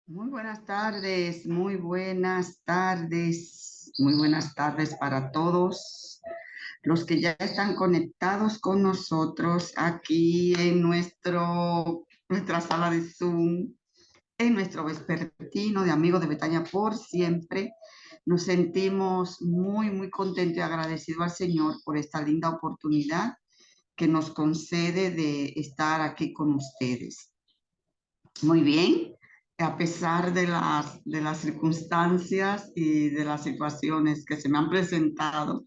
Muy buenas tardes, muy buenas tardes, muy buenas tardes para todos los que ya están conectados con nosotros aquí en nuestra sala de Zoom, en nuestro vespertino de Amigos de Betania por siempre. Nos sentimos muy contentos y agradecidos al Señor por esta linda oportunidad que nos concede de estar aquí con ustedes. Muy bien, a pesar de las circunstancias y de las situaciones que se me han presentado,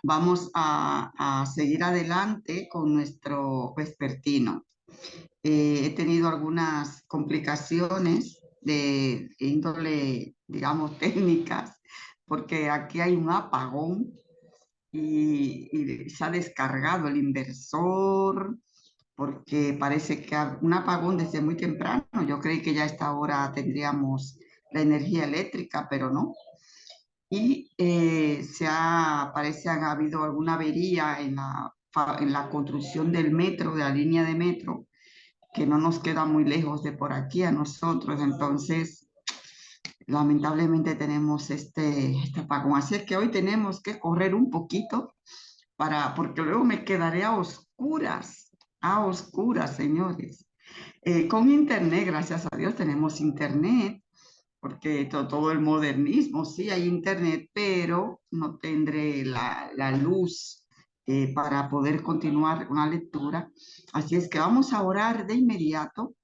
vamos a seguir adelante con nuestro vespertino. He tenido algunas complicaciones de índole, digamos, técnicas, porque aquí hay un apagón y se ha descargado el inversor porque parece que un apagón desde muy temprano. Yo creí que ya a esta hora tendríamos la energía eléctrica, pero no. Y parece que ha habido alguna avería en en la construcción del metro, de la línea de metro, que no nos queda muy lejos de por aquí a nosotros. Entonces, lamentablemente tenemos este apagón. Así es que hoy tenemos que correr un poquito porque luego me quedaré a oscuras, señores. Con internet, gracias a Dios, tenemos internet, porque todo el modernismo, sí, hay internet, pero no tendré la luz para poder continuar una lectura. Así es que vamos a orar de inmediato.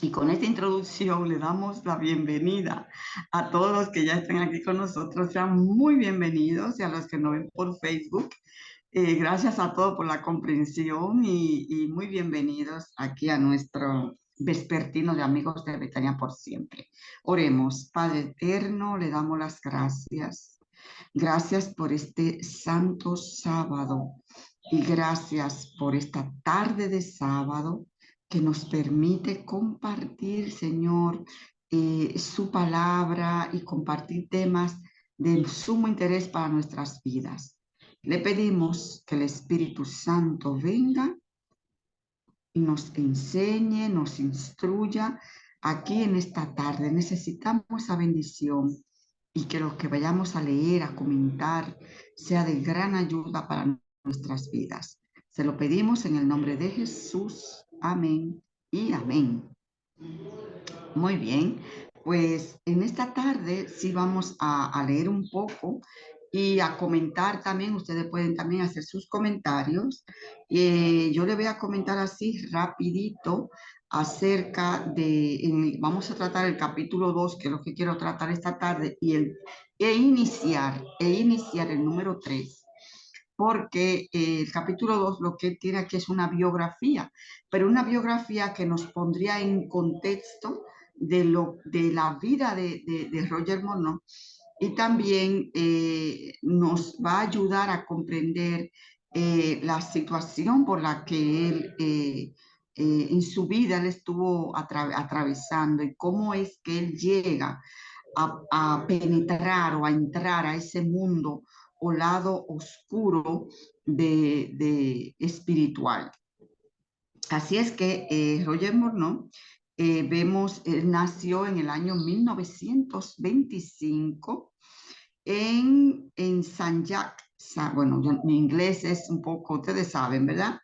Y con esta introducción le damos la bienvenida a todos los que ya están aquí con nosotros. Sean muy bienvenidos y a los que nos ven por Facebook. Gracias a todos por la comprensión y muy bienvenidos aquí a nuestro vespertino de Amigos de Betania por siempre. Oremos, Padre eterno, le damos las gracias. Gracias por este santo sábado y gracias por esta tarde de sábado que nos permite compartir, Señor, su palabra y compartir temas de sumo interés para nuestras vidas. Le pedimos que el Espíritu Santo venga y nos enseñe, nos instruya aquí en esta tarde. Necesitamos esa bendición y que lo que vayamos a leer, a comentar, sea de gran ayuda para nuestras vidas. Se lo pedimos en el nombre de Jesús. Amén y amén. Muy bien, pues en esta tarde sí vamos a leer un poco y a comentar también. Ustedes pueden también hacer sus comentarios. Yo le voy a comentar así rapidito acerca vamos a tratar el capítulo 2, que es lo que quiero tratar esta tarde, e iniciar el número 3, porque el capítulo 2 lo que tiene aquí es una biografía, pero una biografía que nos pondría en contexto de la vida de Roger Monod, y también nos va a ayudar a comprender la situación por la que él en su vida él estuvo atravesando, y cómo es que él llega a penetrar o a entrar a ese mundo o lado oscuro de espiritual. Así es que Roger Morneau, él nació en el año 1925 en Saint-Jacques. Bueno, mi inglés es un poco, ustedes saben, ¿verdad?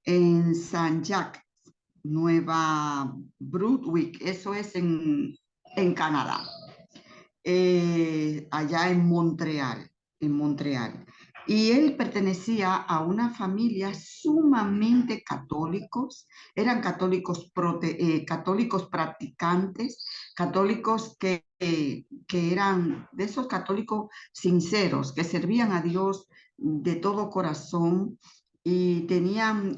En Saint-Jacques, Nueva Brunswick, eso es en Canadá, allá en Montreal. Y él pertenecía a una familia sumamente católicos. Eran católicos practicantes, católicos que eran de esos católicos sinceros, que servían a Dios de todo corazón y tenían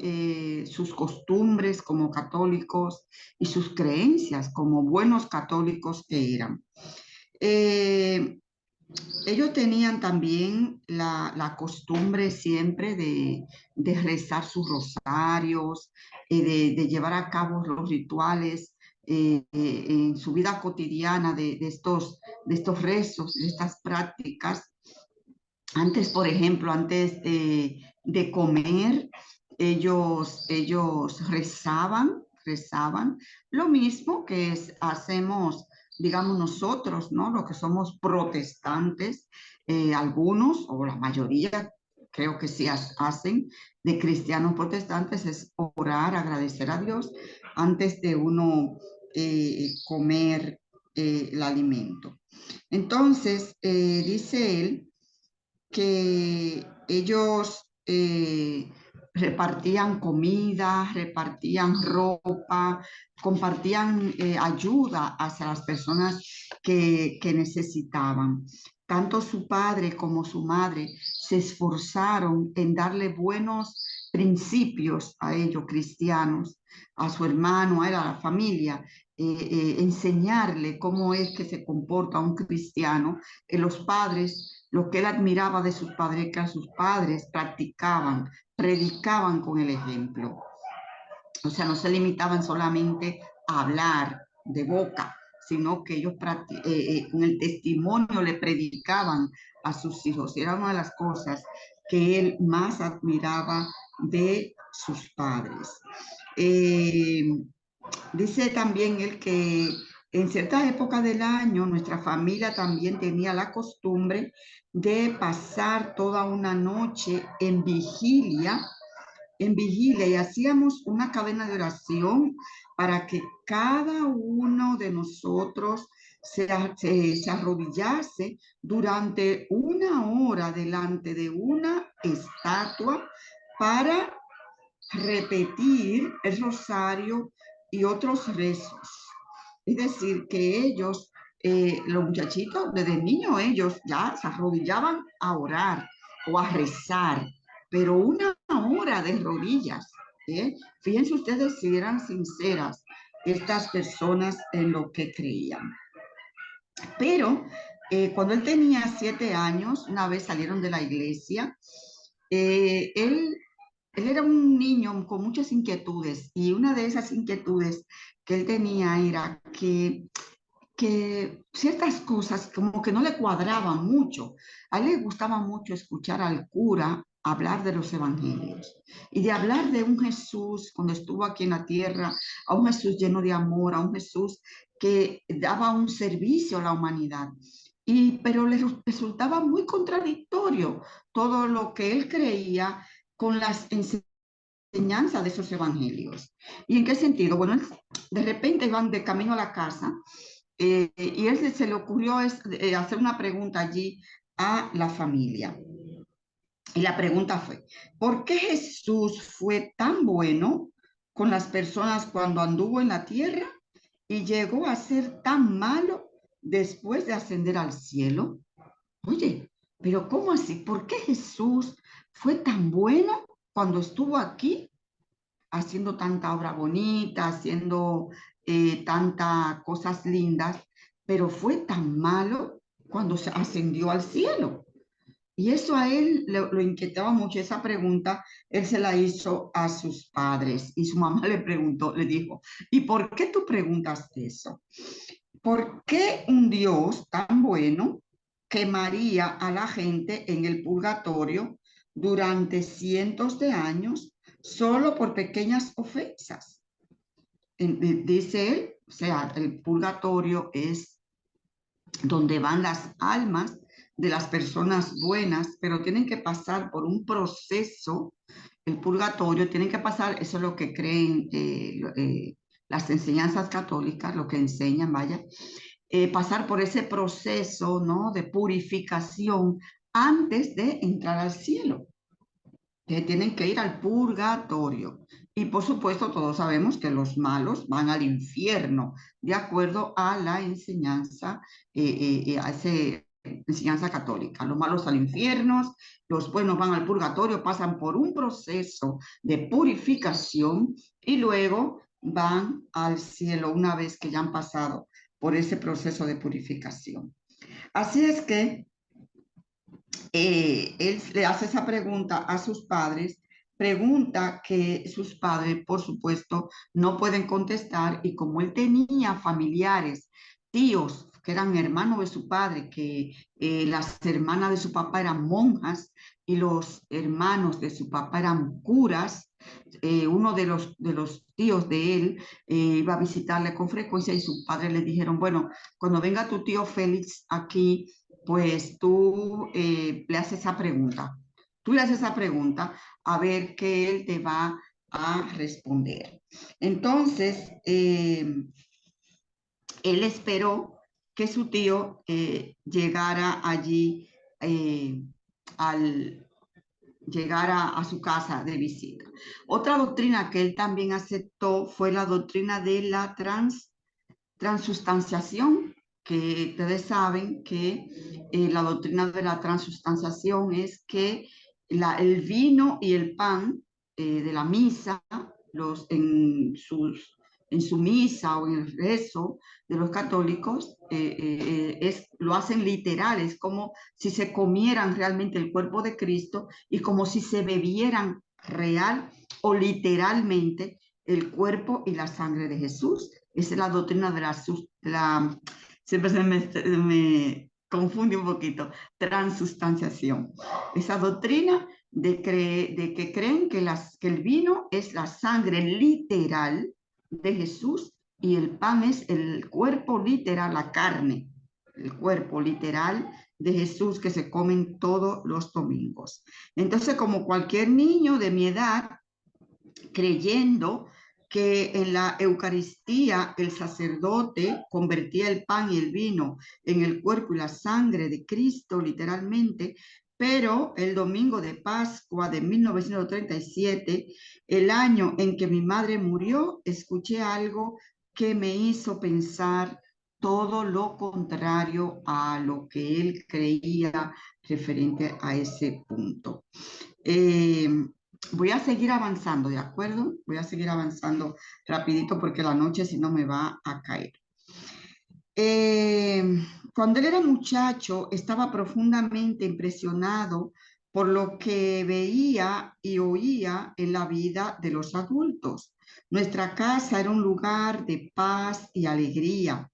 sus costumbres como católicos y sus creencias como buenos católicos que eran. Eh, Ellos tenían también la costumbre siempre de rezar sus rosarios, de llevar a cabo los rituales en su vida cotidiana de estos rezos, de estas prácticas. Antes, por ejemplo, antes de comer, ellos rezaban rezaban, lo mismo que hacemos, digamos nosotros, ¿no? Los que somos protestantes, algunos o la mayoría, creo que sí hacen, de cristianos protestantes, es orar, agradecer a Dios antes de uno comer el alimento. Entonces, dice él que ellos repartían comida, repartían ropa, compartían ayuda hacia las personas que necesitaban. Tanto su padre como su madre se esforzaron en darle buenos principios a ellos, cristianos, a su hermano, a él, a la familia, enseñarle cómo es que se comporta un cristiano. Los padres, lo que él admiraba de sus padres, que sus padres practicaban, predicaban con el ejemplo. O sea, no se limitaban solamente a hablar de boca, sino que ellos con el testimonio le predicaban a sus hijos. Era una de las cosas que él más admiraba de sus padres. Dice también él que en cierta época del año nuestra familia también tenía la costumbre de pasar toda una noche en vigilia, y hacíamos una cadena de oración para que cada uno de nosotros se arrodillase durante una hora delante de una estatua para repetir el rosario y otros rezos. Es decir, que ellos, los muchachitos, desde niños, ellos ya se arrodillaban a orar o a rezar, pero una hora de rodillas. Fíjense ustedes si eran sinceras estas personas en lo que creían. Pero cuando él tenía 7 años, una vez salieron de la iglesia, él era un niño con muchas inquietudes, y una de esas inquietudes que él tenía era que ciertas cosas como que no le cuadraban mucho. A él le gustaba mucho escuchar al cura hablar de los evangelios y de hablar de un Jesús cuando estuvo aquí en la tierra, a un Jesús lleno de amor, a un Jesús que daba un servicio a la humanidad. Pero le resultaba muy contradictorio todo lo que él creía con las enseñanzas de esos evangelios. ¿Y en qué sentido? Bueno, de repente iban de camino a la casa, y él se le ocurrió hacer una pregunta allí a la familia. Y la pregunta fue, ¿por qué Jesús fue tan bueno con las personas cuando anduvo en la tierra y llegó a ser tan malo después de ascender al cielo? Oye, pero ¿cómo así? ¿Por qué Jesús fue tan bueno cuando estuvo aquí, haciendo tanta obra bonita, haciendo tantas cosas lindas, pero fue tan malo cuando se ascendió al cielo? Y eso a él lo inquietaba mucho, esa pregunta él se la hizo a sus padres, y su mamá le preguntó, le dijo, ¿y por qué tú preguntas eso? ¿Por qué un Dios tan bueno quemaría a la gente en el purgatorio durante cientos de años solo por pequeñas ofensas? Dice él, o sea, el purgatorio es donde van las almas de las personas buenas, pero tienen que pasar por un proceso. El purgatorio tienen que pasar, eso es lo que creen las enseñanzas católicas, lo que enseñan, vaya, pasar por ese proceso, ¿no?, de purificación antes de entrar al cielo, que tienen que ir al purgatorio. Y por supuesto, todos sabemos que los malos van al infierno, de acuerdo a la enseñanza, a ese enseñanza católica. Los malos al infierno, los buenos van al purgatorio, pasan por un proceso de purificación y luego van al cielo una vez que ya han pasado por ese proceso de purificación. Así es que él le hace esa pregunta a sus padres, pregunta que sus padres, por supuesto, no pueden contestar, y como él tenía familiares, tíos, que eran hermanos de su padre, que las hermanas de su papá eran monjas y los hermanos de su papá eran curas, Uno de los tíos de él iba a visitarle con frecuencia y sus padres le dijeron, bueno, cuando venga tu tío Félix aquí, pues tú le haces esa pregunta. Tú le haces esa pregunta a ver qué él te va a responder. Entonces, él esperó que su tío llegara allí eh, al llegar a su casa de visita. Otra doctrina que él también aceptó fue la doctrina de la transustanciación, que ustedes saben que la doctrina de la transustanciación es que el vino y el pan de la misa, en su misa o en el rezo de los católicos, lo hacen literal, es como si se comieran realmente el cuerpo de Cristo y como si se bebieran real o literalmente el cuerpo y la sangre de Jesús. Esa es la doctrina de siempre me confunde un poquito, transustanciación. Esa doctrina de que creen que el vino es la sangre literal de Jesús y el pan es el cuerpo literal, la carne, el cuerpo literal de Jesús que se comen todos los domingos. Entonces, como cualquier niño de mi edad, creyendo que en la Eucaristía el sacerdote convertía el pan y el vino en el cuerpo y la sangre de Cristo, literalmente, pero el domingo de Pascua de 1937, el año en que mi madre murió, escuché algo que me hizo pensar todo lo contrario a lo que él creía referente a ese punto. Eh, Voy a seguir avanzando, ¿de acuerdo? Voy a seguir avanzando rapidito porque la noche si no me va a caer. Eh, Cuando él era muchacho, estaba profundamente impresionado por lo que veía y oía en la vida de los adultos. Nuestra casa era un lugar de paz y alegría.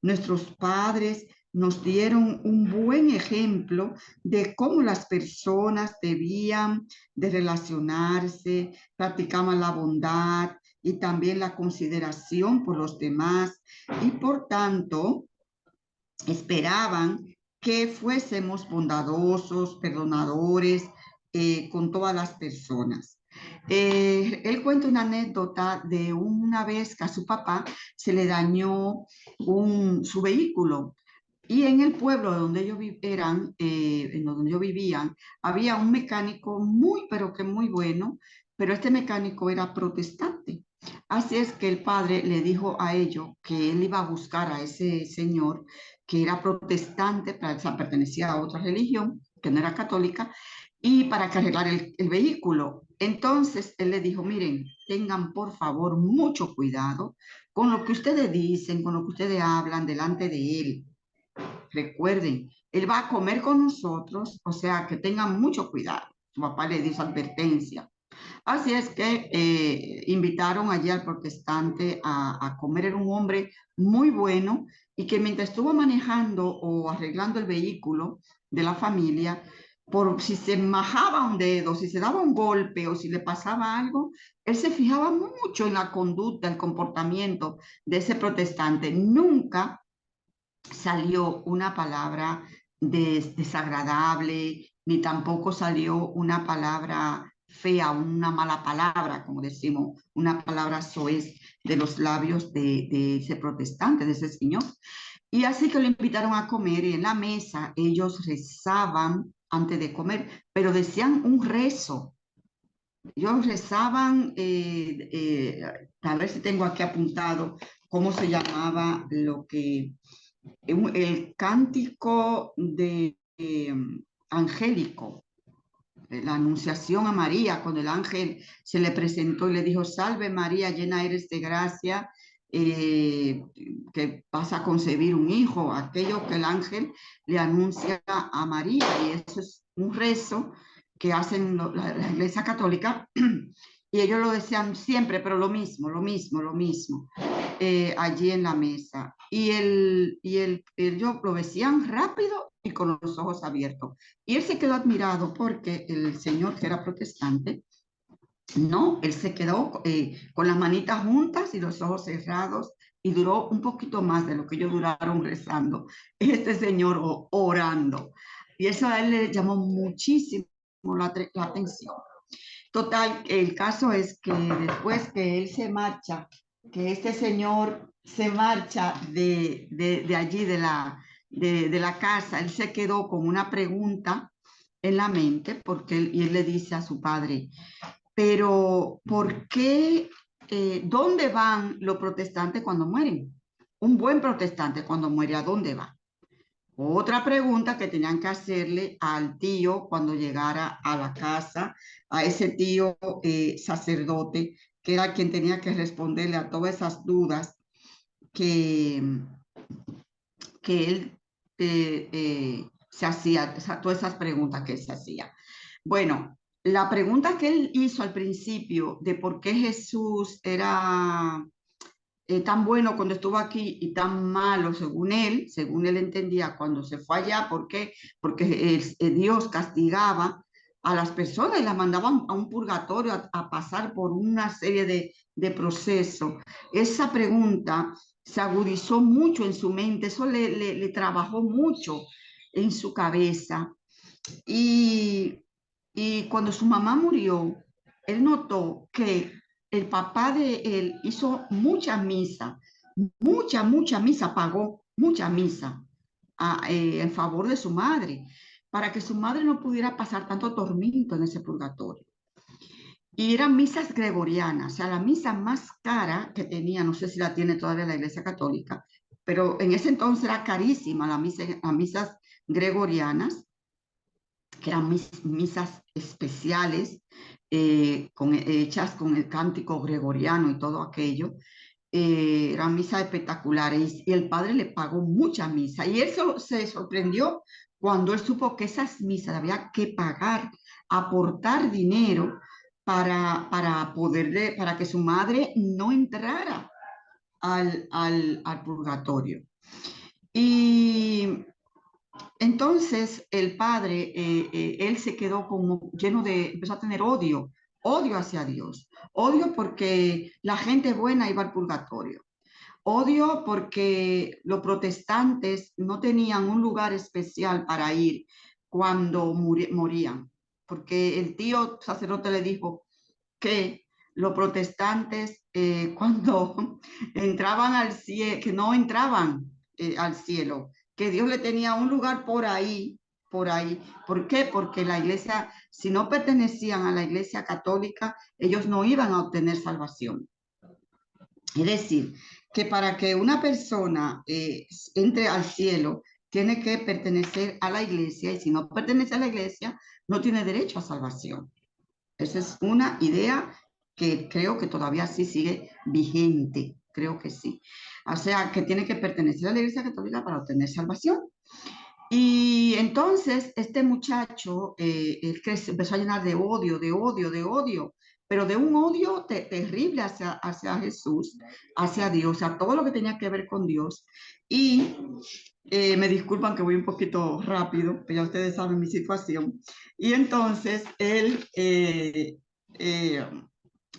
Nuestros padres nos dieron un buen ejemplo de cómo las personas debían de relacionarse, practicaban la bondad y también la consideración por los demás y por tanto esperaban que fuésemos bondadosos, perdonadores con todas las personas. Él cuenta una anécdota de una vez que a su papá se le dañó su vehículo y en el pueblo donde ellos en donde ellos vivían, había un mecánico muy, pero que muy bueno, pero este mecánico era protestante. Así es que el padre le dijo a ellos que él iba a buscar a ese señor que era protestante, o sea, pertenecía a otra religión, que no era católica, y para que arreglar el vehículo. Entonces él le dijo, miren, tengan por favor mucho cuidado con lo que ustedes dicen, con lo que ustedes hablan delante de él. Recuerden, él va a comer con nosotros, o sea, que tengan mucho cuidado. Su papá le dio advertencia. Así es que invitaron allí al protestante a comer. Era un hombre muy bueno y que mientras estuvo manejando o arreglando el vehículo de la familia, por si se majaba un dedo, si se daba un golpe o si le pasaba algo, él se fijaba mucho en la conducta, el comportamiento de ese protestante. Nunca salió una palabra desagradable, ni tampoco salió una palabra fea, una mala palabra, como decimos, una palabra soez de los labios de ese protestante, de ese señor. Y así que lo invitaron a comer y en la mesa ellos rezaban antes de comer, pero decían un rezo. Ellos rezaban, a ver si tengo aquí apuntado cómo se llamaba el cántico de angélico, la anunciación a María, cuando el ángel se le presentó y le dijo, salve María, llena eres de gracia, que vas a concebir un hijo, aquello que el ángel le anuncia a María, y eso es un rezo que hacen la Iglesia Católica, y ellos lo decían siempre, pero lo mismo, lo mismo allí en la mesa. Ellos lo decían rápido y con los ojos abiertos. Y él se quedó admirado porque el señor, que era protestante, No, él se quedó con las manitas juntas y los ojos cerrados y duró un poquito más de lo que ellos duraron rezando. Este señor orando. Y eso a él le llamó muchísimo la atención. Total, el caso es que después que él se marcha, que este señor se marcha de allí, de la casa, él se quedó con una pregunta en la mente, porque y él le dice a su padre, pero ¿por qué, dónde van los protestantes cuando mueren? Un buen protestante cuando muere, ¿a dónde va? Otra pregunta que tenían que hacerle al tío cuando llegara a la casa, a ese tío sacerdote, que era quien tenía que responderle a todas esas dudas que, que él se hacía, todas esas preguntas que él se hacía. Bueno, la pregunta que él hizo al principio de por qué Jesús era tan bueno cuando estuvo aquí y tan malo según él entendía cuando se fue allá, ¿por qué? Porque Dios castigaba a las personas y las mandaban a un purgatorio a pasar por una serie de procesos. Esa pregunta se agudizó mucho en su mente, eso le trabajó mucho en su cabeza. Y, y cuando su mamá murió, él notó que el papá de él hizo mucha misa, pagó mucha misa en favor de su madre, para que su madre no pudiera pasar tanto tormento en ese purgatorio. Y eran misas gregorianas, o sea, la misa más cara que tenía, no sé si la tiene todavía la Iglesia Católica, pero en ese entonces era carísima las misas gregorianas, que eran misas especiales, hechas con el cántico gregoriano y todo aquello. Eran misas espectaculares y el padre le pagó mucha misa. Y eso se sorprendió cuando él supo que esas misas había que pagar, aportar dinero para que su madre no entrara al purgatorio. Y entonces el padre, él se quedó como lleno empezó a tener odio hacia Dios, odio porque la gente buena iba al purgatorio, odio porque los protestantes no tenían un lugar especial para ir cuando morían, porque el tío sacerdote le dijo que los protestantes cuando entraban al cielo, que no entraban al cielo, que Dios le tenía un lugar por ahí. ¿Por qué? Porque la iglesia, si no pertenecían a la iglesia católica, ellos no iban a obtener salvación. Es decir, que para que una persona entre al cielo, tiene que pertenecer a la iglesia, y si no pertenece a la iglesia, no tiene derecho a salvación. Esa es una idea que creo que todavía sí sigue vigente, creo que sí. O sea, que tiene que pertenecer a la Iglesia Católica para obtener salvación. Y entonces este muchacho, él se empezó a llenar de odio, pero de un odio terrible hacia Jesús, hacia Dios, a todo lo que tenía que ver con Dios. Y me disculpan que voy un poquito rápido, pero ya ustedes saben mi situación. Y entonces eh,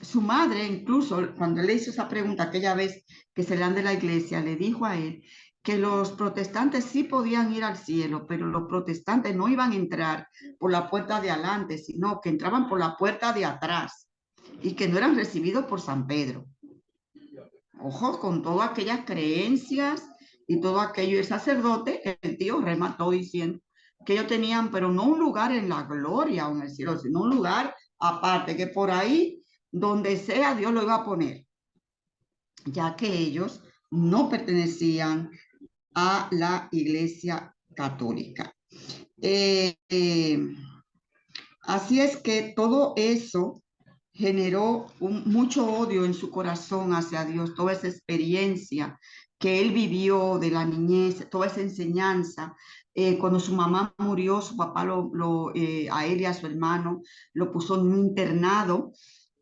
su madre, incluso cuando le hizo esa pregunta aquella vez que se le dan de la iglesia, le dijo a él que los protestantes sí podían ir al cielo, pero los protestantes no iban a entrar por la puerta de adelante, sino que entraban por la puerta de atrás y que no eran recibidos por San Pedro. Ojo, con todas aquellas creencias y todo aquello. El sacerdote, el tío, remató diciendo que ellos tenían, pero no un lugar en la gloria o en el cielo, sino un lugar aparte, que por ahí, donde sea, Dios lo iba a poner, ya que ellos no pertenecían a la Iglesia Católica. Eh, eh, Así es que todo eso generó mucho odio en su corazón hacia Dios, toda esa experiencia que él vivió de la niñez, toda esa enseñanza. Cuando su mamá murió, su papá a él y a su hermano lo puso en un internado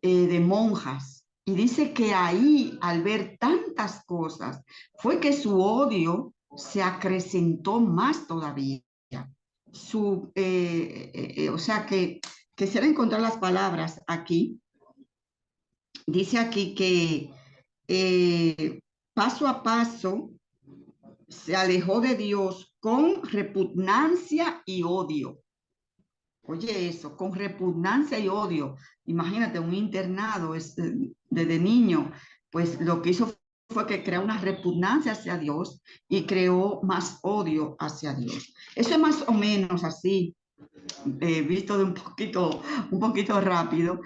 de monjas. Y dice que ahí, al ver tantas cosas, fue que su odio se acrecentó más todavía. O sea que quisiera encontrar las palabras aquí, dice aquí que paso a paso se alejó de Dios con repugnancia y odio. Oye, eso, con repugnancia y odio. Imagínate, un internado desde niño, pues lo que hizo fue que creó una repugnancia hacia Dios y creó más odio hacia Dios. Eso es más o menos así, visto de un poquito rápido,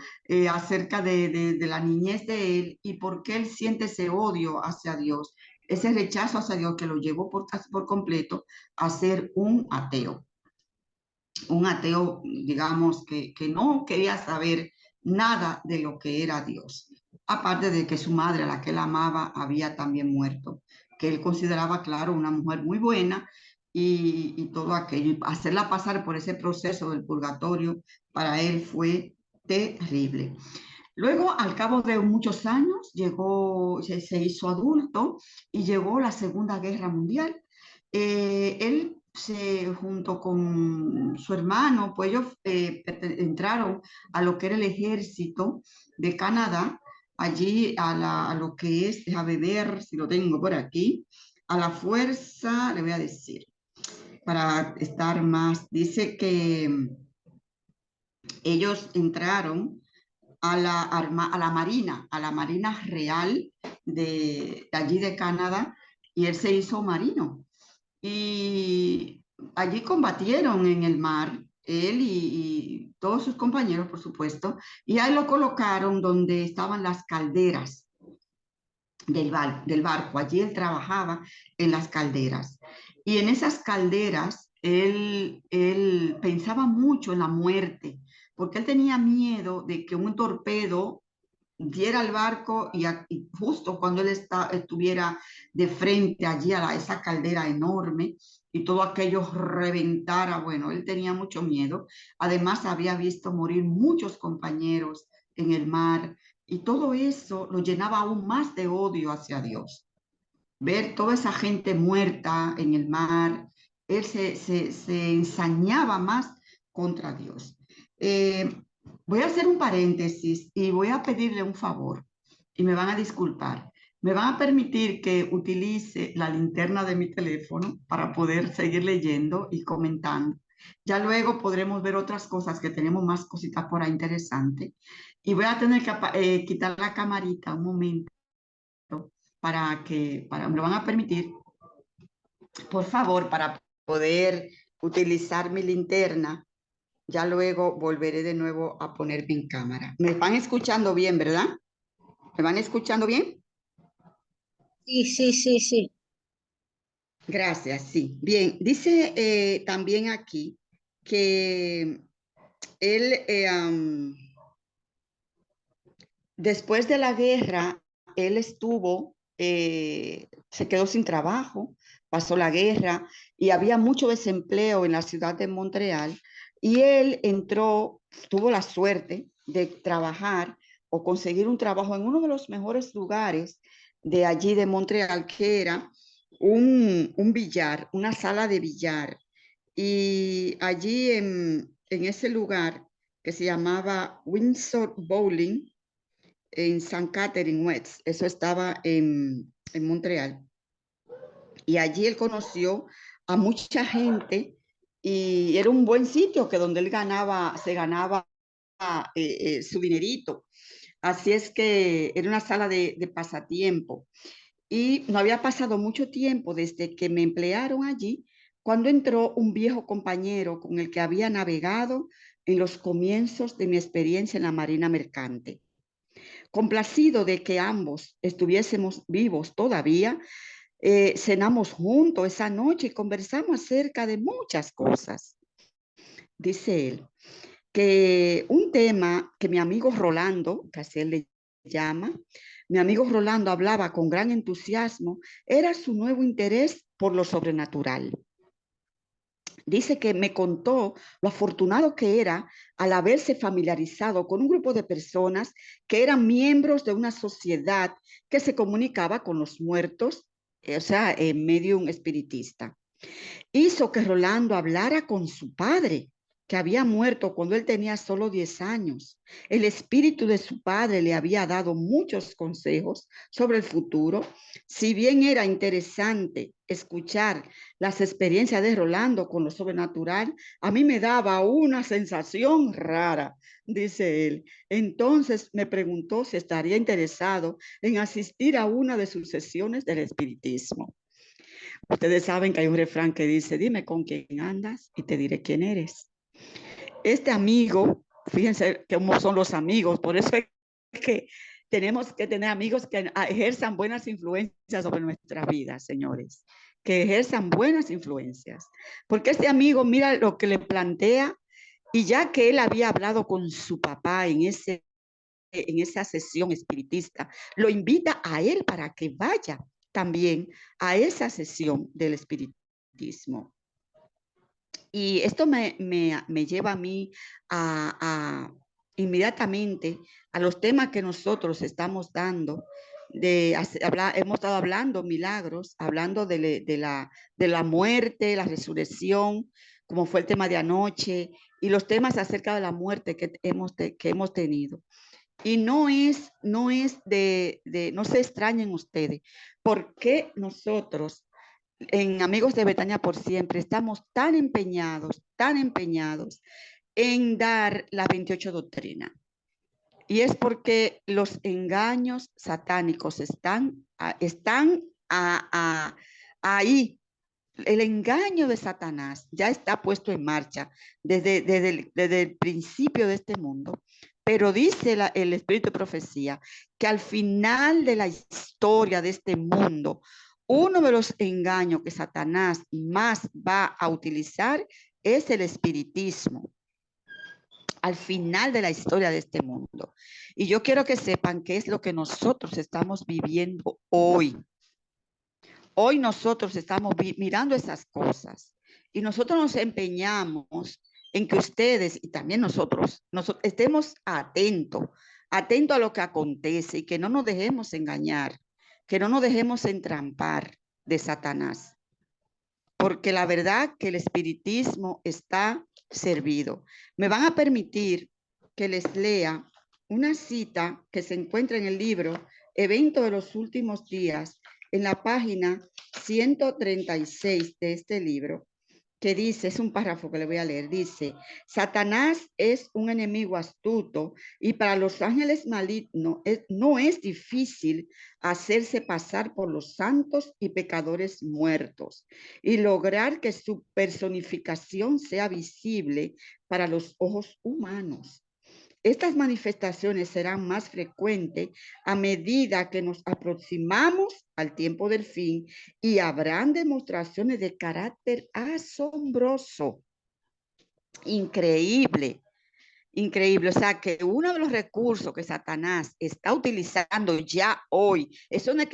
acerca de la niñez de él y por qué él siente ese odio hacia Dios, ese rechazo hacia Dios que lo llevó por completo a ser un ateo, digamos, que no quería saber nada de lo que era Dios. Aparte de que su madre, a la que él amaba, había también muerto, que él consideraba, claro, una mujer muy buena y todo aquello. Y hacerla pasar por ese proceso del purgatorio, para él fue terrible. Luego, al cabo de muchos años, se hizo adulto y llegó la Segunda Guerra Mundial. Él junto con su hermano, pues ellos entraron a lo que era el ejército de Canadá, allí a lo que es, déjame ver si lo tengo por aquí, a la fuerza, le voy a decir, para estar más, dice que ellos entraron a la Marina Real de allí de Canadá, y él se hizo marino. Y allí combatieron en el mar, él y todos sus compañeros, por supuesto, y ahí lo colocaron donde estaban las calderas del barco. Allí él trabajaba en las calderas. Y en esas calderas él pensaba mucho en la muerte, porque él tenía miedo de que un torpedo diera al barco y justo cuando estuviera de frente allí a esa caldera enorme y todo aquello reventara. Bueno, él tenía mucho miedo. Además, había visto morir muchos compañeros en el mar y todo eso lo llenaba aún más de odio hacia Dios. Ver toda esa gente muerta en el mar, él se ensañaba más contra Dios. Eh, Voy a hacer un paréntesis y voy a pedirle un favor y me van a disculpar. Me van a permitir que utilice la linterna de mi teléfono para poder seguir leyendo y comentando. Ya luego podremos ver otras cosas, que tenemos más cositas por ahí interesantes. Y voy a tener que quitar la camarita un momento me lo van a permitir, por favor, para poder utilizar mi linterna. Ya luego volveré de nuevo a ponerme en cámara. ¿Me van escuchando bien, verdad? ¿Me van escuchando bien? Sí, sí, sí, sí. Gracias, sí. Bien, dice también aquí que él, después de la guerra, él se quedó sin trabajo, pasó la guerra y había mucho desempleo en la ciudad de Montreal, y él tuvo la suerte de trabajar o conseguir un trabajo en uno de los mejores lugares de allí de Montreal, que era un billar, una sala de billar. Y allí en ese lugar, que se llamaba Windsor Bowling, en St. Catherine West, eso estaba en Montreal. Y allí él conoció a mucha gente y era un buen sitio que donde él se ganaba su dinerito. Así es que era una sala de pasatiempo. Y no había pasado mucho tiempo desde que me emplearon allí, cuando entró un viejo compañero con el que había navegado en los comienzos de mi experiencia en la Marina Mercante. Complacido de que ambos estuviésemos vivos todavía, cenamos juntos esa noche y conversamos acerca de muchas cosas. Dice él que un tema que mi amigo Rolando, que así él le llama, mi amigo Rolando hablaba con gran entusiasmo, era su nuevo interés por lo sobrenatural. Dice que me contó lo afortunado que era al haberse familiarizado con un grupo de personas que eran miembros de una sociedad que se comunicaba con los muertos, o sea, medium espiritista. Hizo que Rolando hablara con su padre, que había muerto cuando él tenía solo 10 años. El espíritu de su padre le había dado muchos consejos sobre el futuro. Si bien era interesante escuchar las experiencias de Rolando con lo sobrenatural, a mí me daba una sensación rara, dice él. Entonces me preguntó si estaría interesado en asistir a una de sus sesiones del espiritismo. Ustedes saben que hay un refrán que dice, dime con quién andas y te diré quién eres. Este amigo, fíjense cómo son los amigos, por eso es que tenemos que tener amigos que ejerzan buenas influencias sobre nuestra vida, señores, que ejerzan buenas influencias, porque este amigo mira lo que le plantea, y ya que él había hablado con su papá en esa sesión espiritista, lo invita a él para que vaya también a esa sesión del espiritismo. Y esto me lleva a mí inmediatamente a los temas que nosotros estamos dando. Hemos estado hablando milagros, hablando de la muerte, la resurrección, como fue el tema de anoche, y los temas acerca de la muerte que hemos tenido. Y no se extrañen ustedes, porque nosotros en Amigos de Betania por Siempre estamos tan empeñados en dar las 28 doctrinas. Y es porque los engaños satánicos están ahí. El engaño de Satanás ya está puesto en marcha desde el principio de este mundo. Pero dice el Espíritu de Profecía que al final de la historia de este mundo, uno de los engaños que Satanás más va a utilizar es el espiritismo. Al final de la historia de este mundo. Y yo quiero que sepan qué es lo que nosotros estamos viviendo hoy. Hoy nosotros estamos mirando esas cosas y nosotros nos empeñamos en que ustedes y también nosotros estemos atentos a lo que acontece y que no nos dejemos engañar, que no nos dejemos entrampar de Satanás. Porque la verdad que el espiritismo está servido. Me van a permitir que les lea una cita que se encuentra en el libro Evento de los Últimos Días, en la página 136 de este libro, que dice, es un párrafo que le voy a leer, dice: Satanás es un enemigo astuto y para los ángeles malignos no es difícil hacerse pasar por los santos y pecadores muertos y lograr que su personificación sea visible para los ojos humanos. Estas manifestaciones serán más frecuentes a medida que nos aproximamos al tiempo del fin y habrán demostraciones de carácter asombroso. Increíble, increíble. O sea, que uno de los recursos que Satanás está utilizando ya hoy, eso no es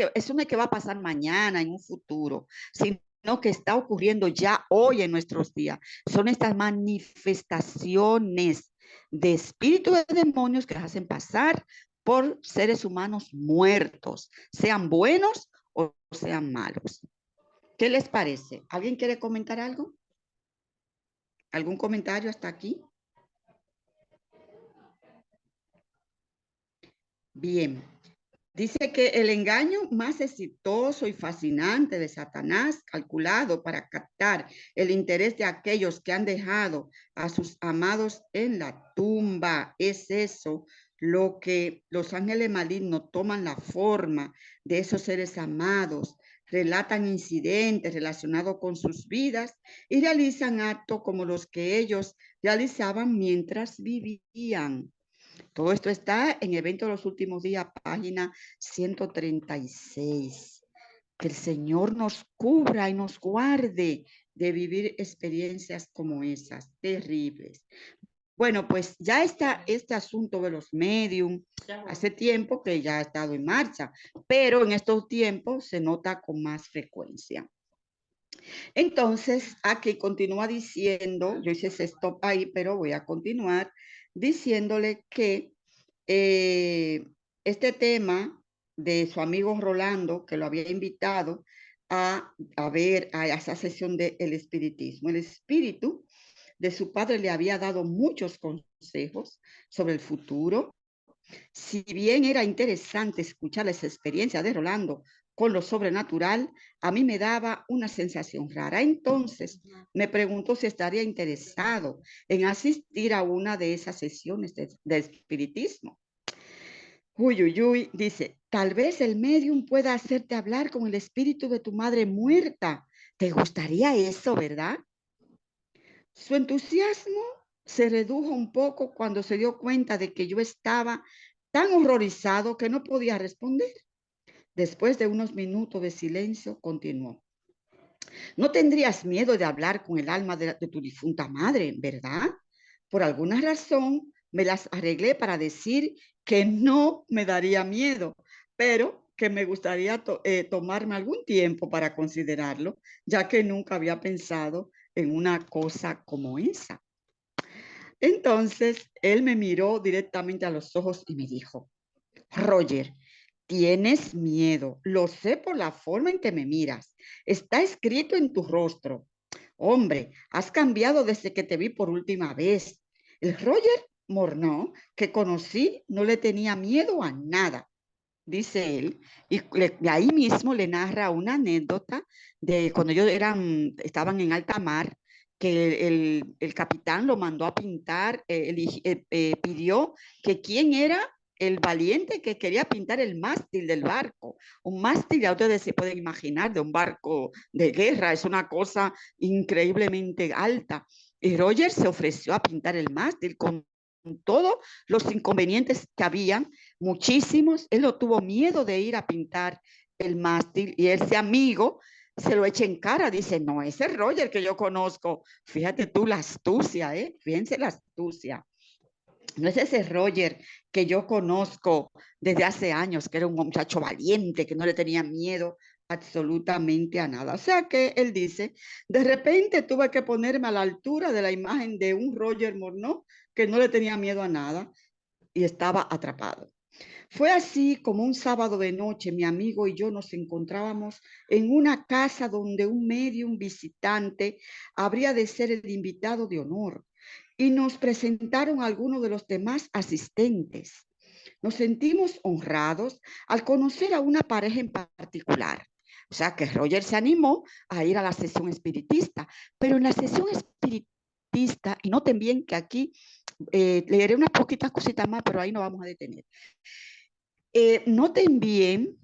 que va a pasar mañana, en un futuro, sino que está ocurriendo ya hoy en nuestros días. Son estas manifestaciones de espíritus de demonios que hacen pasar por seres humanos muertos, sean buenos o sean malos. ¿Qué les parece? ¿Alguien quiere comentar algo? ¿Algún comentario hasta aquí? Bien. Dice que el engaño más exitoso y fascinante de Satanás, calculado para captar el interés de aquellos que han dejado a sus amados en la tumba, es eso, lo que los ángeles malignos toman la forma de esos seres amados, relatan incidentes relacionados con sus vidas y realizan actos como los que ellos realizaban mientras vivían. Todo esto está en Evento de los Últimos Días, página 136. Que el Señor nos cubra y nos guarde de vivir experiencias como esas, terribles. Bueno, pues ya está este asunto de los medium, hace tiempo que ya ha estado en marcha, pero en estos tiempos se nota con más frecuencia. Entonces, aquí continúa diciendo, yo hice ese stop ahí, pero voy a continuar diciéndole que este tema de su amigo Rolando, que lo había invitado a ver a esa sesión del espiritismo. El espíritu de su padre le había dado muchos consejos sobre el futuro. Si bien era interesante escuchar las experiencias de Rolando con lo sobrenatural, a mí me daba una sensación rara. Entonces me preguntó si estaría interesado en asistir a una de esas sesiones de espiritismo. Uy, uy, uy, dice, tal vez el medium pueda hacerte hablar con el espíritu de tu madre muerta. ¿Te gustaría eso, verdad? Su entusiasmo se redujo un poco cuando se dio cuenta de que yo estaba tan horrorizado que no podía responder. Después de unos minutos de silencio, continuó. No tendrías miedo de hablar con el alma de tu difunta madre, ¿verdad? Por alguna razón me las arreglé para decir que no me daría miedo, pero que me gustaría tomarme algún tiempo para considerarlo, ya que nunca había pensado en una cosa como esa. Entonces él me miró directamente a los ojos y me dijo, Roger, tienes miedo, lo sé por la forma en que me miras, está escrito en tu rostro. Hombre, has cambiado desde que te vi por última vez. El Roger Morneau que conocí no le tenía miedo a nada, dice él, y ahí mismo le narra una anécdota de cuando ellos estaban en alta mar, que el capitán lo mandó a pintar, pidió que quién era el valiente que quería pintar el mástil del barco. Un mástil, ya ustedes se pueden imaginar, de un barco de guerra, es una cosa increíblemente alta. Y Roger se ofreció a pintar el mástil con todos los inconvenientes que habían, muchísimos. Él no tuvo miedo de ir a pintar el mástil y ese amigo se lo echa en cara, dice, no, ese es Roger que yo conozco. Fíjate tú la astucia, fíjense la astucia. No es ese Roger que yo conozco desde hace años, que era un muchacho valiente, que no le tenía miedo absolutamente a nada. O sea que él dice, de repente tuve que ponerme a la altura de la imagen de un Roger Morneau que no le tenía miedo a nada y estaba atrapado. Fue así como un sábado de noche mi amigo y yo nos encontrábamos en una casa donde un medium visitante habría de ser el invitado de honor y nos presentaron a algunos de los demás asistentes. Nos sentimos honrados al conocer a una pareja en particular. O sea que Roger se animó a ir a la sesión espiritista, pero en la sesión espiritista, y noten bien que aquí leeré unas poquitas cositas más, pero ahí no vamos a detener. Noten bien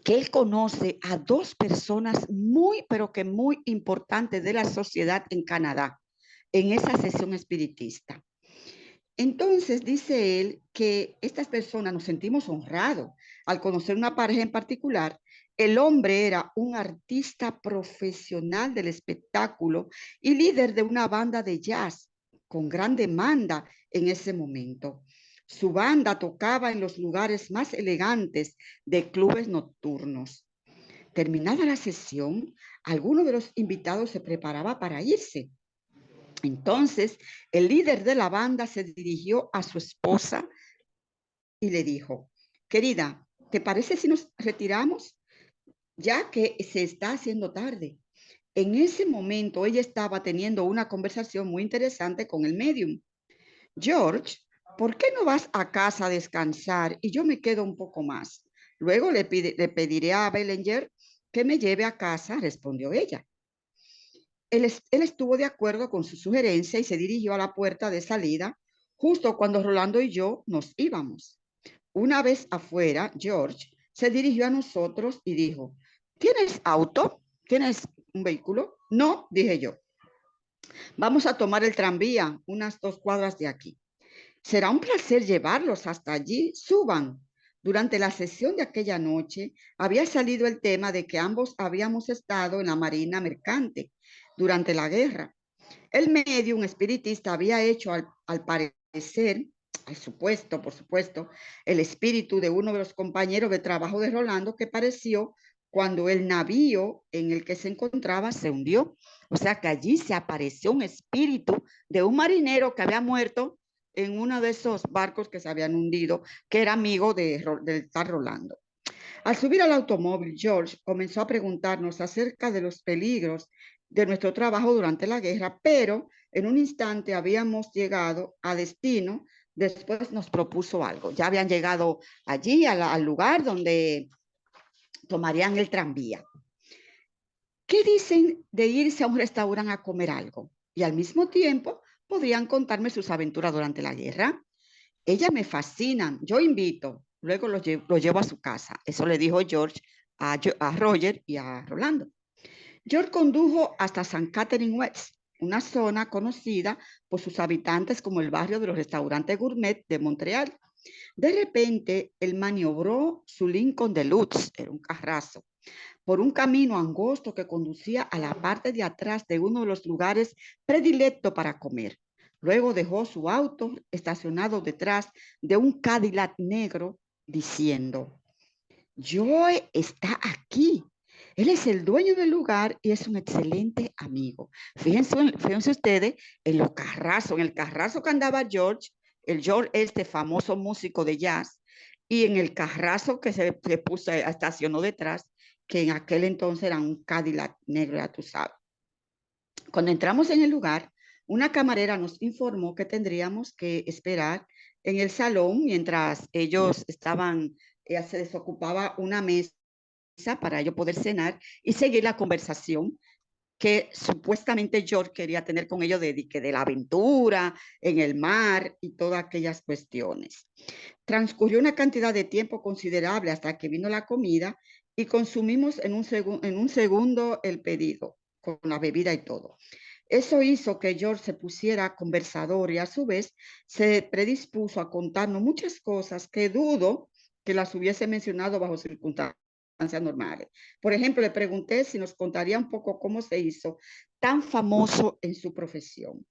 que él conoce a dos personas muy, pero que muy importantes de la sociedad en Canadá, en esa sesión espiritista. Entonces dice él que estas personas nos sentimos honrados al conocer una pareja en particular. El hombre era un artista profesional del espectáculo y líder de una banda de jazz con gran demanda en ese momento. Su banda tocaba en los lugares más elegantes de clubes nocturnos. Terminada la sesión, alguno de los invitados se preparaba para irse. Entonces, el líder de la banda se dirigió a su esposa y le dijo, querida, ¿te parece si nos retiramos? Ya que se está haciendo tarde. En ese momento ella estaba teniendo una conversación muy interesante con el medium. George, ¿por qué no vas a casa a descansar y yo me quedo un poco más? Luego le pediré a Bellinger que me lleve a casa, respondió ella. Él estuvo de acuerdo con su sugerencia y se dirigió a la puerta de salida justo cuando Rolando y yo nos íbamos. Una vez afuera, George se dirigió a nosotros y dijo, ¿tienes auto? ¿Tienes un vehículo? No, dije yo. Vamos a tomar el tranvía unas 2 cuadras de aquí. Será un placer llevarlos hasta allí. Suban. Durante la sesión de aquella noche había salido el tema de que ambos habíamos estado en la Marina Mercante durante la guerra. El medium espiritista había hecho al parecer, al supuesto, por supuesto, el espíritu de uno de los compañeros de trabajo de Rolando que pareció cuando el navío en el que se encontraba se hundió. O sea que allí se apareció un espíritu de un marinero que había muerto en uno de esos barcos que se habían hundido, que era amigo del tal Rolando. Al subir al automóvil, George comenzó a preguntarnos acerca de los peligros de nuestro trabajo durante la guerra, pero en un instante habíamos llegado a destino, después nos propuso algo. Ya habían llegado allí al lugar donde tomarían el tranvía. ¿Qué dicen de irse a un restaurante a comer algo? Y al mismo tiempo podrían contarme sus aventuras durante la guerra. Ellas me fascinan, yo invito, luego lo llevo a su casa. Eso le dijo George a Roger y a Rolando. George condujo hasta St. Catherine West, una zona conocida por sus habitantes como el barrio de los restaurantes gourmet de Montreal. De repente, él maniobró su Lincoln Deluxe, era un carrazo, por un camino angosto que conducía a la parte de atrás de uno de los lugares predilectos para comer. Luego dejó su auto estacionado detrás de un Cadillac negro diciendo, Joe está aquí. Él es el dueño del lugar y es un excelente amigo. Fíjense ustedes en los carrazos, en el carrazo que andaba George, el George, este famoso músico de jazz, y en el carrazo que se puso, estacionó detrás, que en aquel entonces era un Cadillac negro, ya tú sabes. Cuando entramos en el lugar, una camarera nos informó que tendríamos que esperar en el salón mientras ellos estaban, se desocupaba una mesa para ellos poder cenar y seguir la conversación que supuestamente George quería tener con ellos de la aventura en el mar y todas aquellas cuestiones. Transcurrió una cantidad de tiempo considerable hasta que vino la comida y consumimos en un segundo el pedido, con la bebida y todo. Eso hizo que George se pusiera conversador y a su vez se predispuso a contarnos muchas cosas que dudo que las hubiese mencionado bajo circunstancias normales. Por ejemplo, le pregunté si nos contaría un poco cómo se hizo tan famoso en su profesión.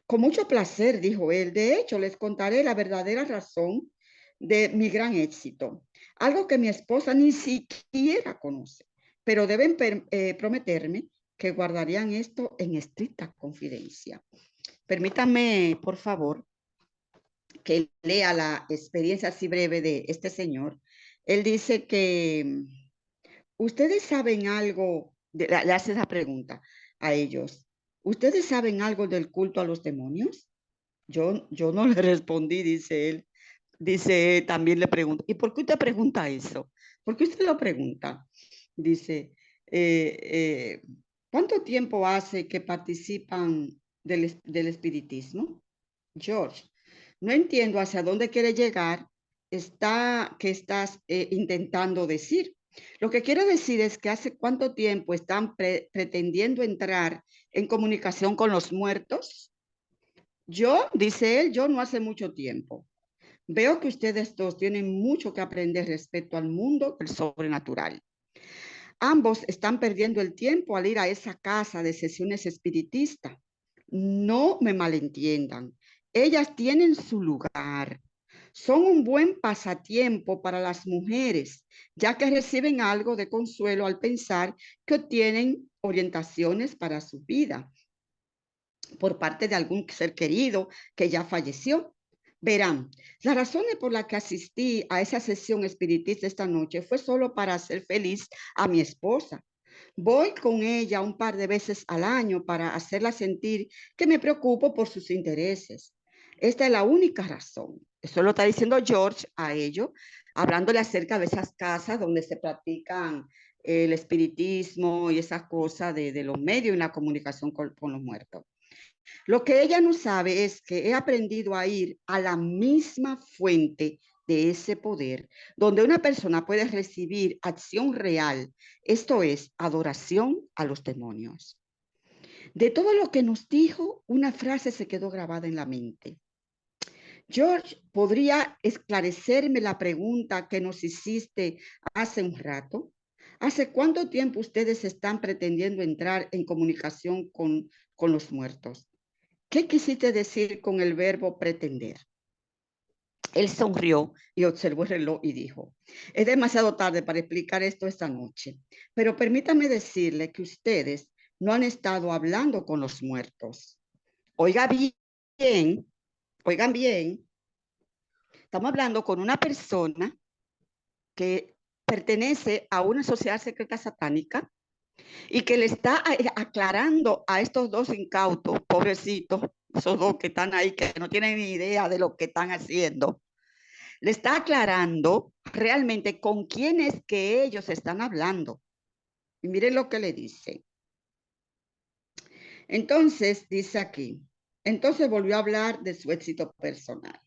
Con mucho placer, dijo él. De hecho, les contaré la verdadera razón de mi gran éxito. Algo que mi esposa ni siquiera conoce, pero deben prometerme que guardarían esto en estricta confidencia. Permítanme, por favor, que lea la experiencia así breve de este señor. Él dice que ustedes saben algo, le hace esa pregunta a ellos. ¿Ustedes saben algo del culto a los demonios? Yo no le respondí, dice él. Dice, también le pregunto, ¿y por qué usted pregunta eso? ¿Por qué usted lo pregunta? Dice, eh, eh, ¿cuánto tiempo hace que participan del espiritismo? George, no entiendo hacia dónde quiere llegar, que estás intentando decir. Lo que quiero decir es que hace cuánto tiempo están pretendiendo entrar en comunicación con los muertos. Yo, dice él, yo no hace mucho tiempo. Veo que ustedes dos tienen mucho que aprender respecto al mundo del sobrenatural. Ambos están perdiendo el tiempo al ir a esa casa de sesiones espiritistas. No me malentiendan. Ellas tienen su lugar. Son un buen pasatiempo para las mujeres, ya que reciben algo de consuelo al pensar que obtienen orientaciones para su vida por parte de algún ser querido que ya falleció. Verán, las razones por las que asistí a esa sesión espiritista esta noche fue solo para hacer feliz a mi esposa. Voy con ella un par de veces al año para hacerla sentir que me preocupo por sus intereses. Esta es la única razón. Eso lo está diciendo George a ellos, hablándole acerca de esas casas donde se practican el espiritismo y esas cosas de los medios y la comunicación con los muertos. Lo que ella no sabe es que he aprendido a ir a la misma fuente de ese poder, donde una persona puede recibir acción real, esto es, adoración a los demonios. De todo lo que nos dijo, una frase se quedó grabada en la mente. George, ¿podría esclarecerme la pregunta que nos hiciste hace un rato? ¿Hace cuánto tiempo ustedes están pretendiendo entrar en comunicación con los muertos? ¿Qué quisiste decir con el verbo pretender? Él sonrió y observó el reloj y dijo, es demasiado tarde para explicar esto esta noche, pero permítame decirle que ustedes no han estado hablando con los muertos. Oigan bien, oigan bien, estamos hablando con una persona que pertenece a una sociedad secreta satánica y que le está aclarando a estos dos incautos pobrecitos, esos dos que están ahí, que no tienen ni idea de lo que están haciendo, le está aclarando realmente con quién es que ellos están hablando. Y miren lo que le dice. Entonces, dice aquí, entonces volvió a hablar de su éxito personal.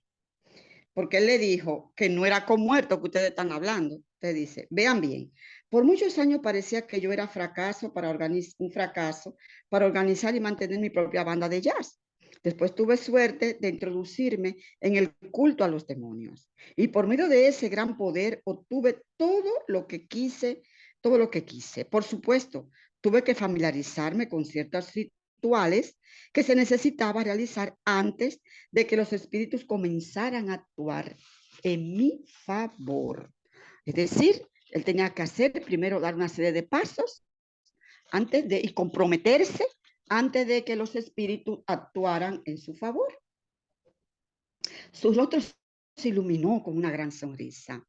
Porque él le dijo que no era con muertos que ustedes están hablando. Te dice, vean bien, por muchos años parecía que yo era un fracaso para organizar y mantener mi propia banda de jazz. Después tuve suerte de introducirme en el culto a los demonios. Y por medio de ese gran poder obtuve todo lo que quise, todo lo que quise. Por supuesto, tuve que familiarizarme con ciertos rituales que se necesitaba realizar antes de que los espíritus comenzaran a actuar en mi favor. Es decir, él tenía que hacer primero dar una serie de pasos antes de y comprometerse antes de que los espíritus actuaran en su favor. Su rostro se iluminó con una gran sonrisa.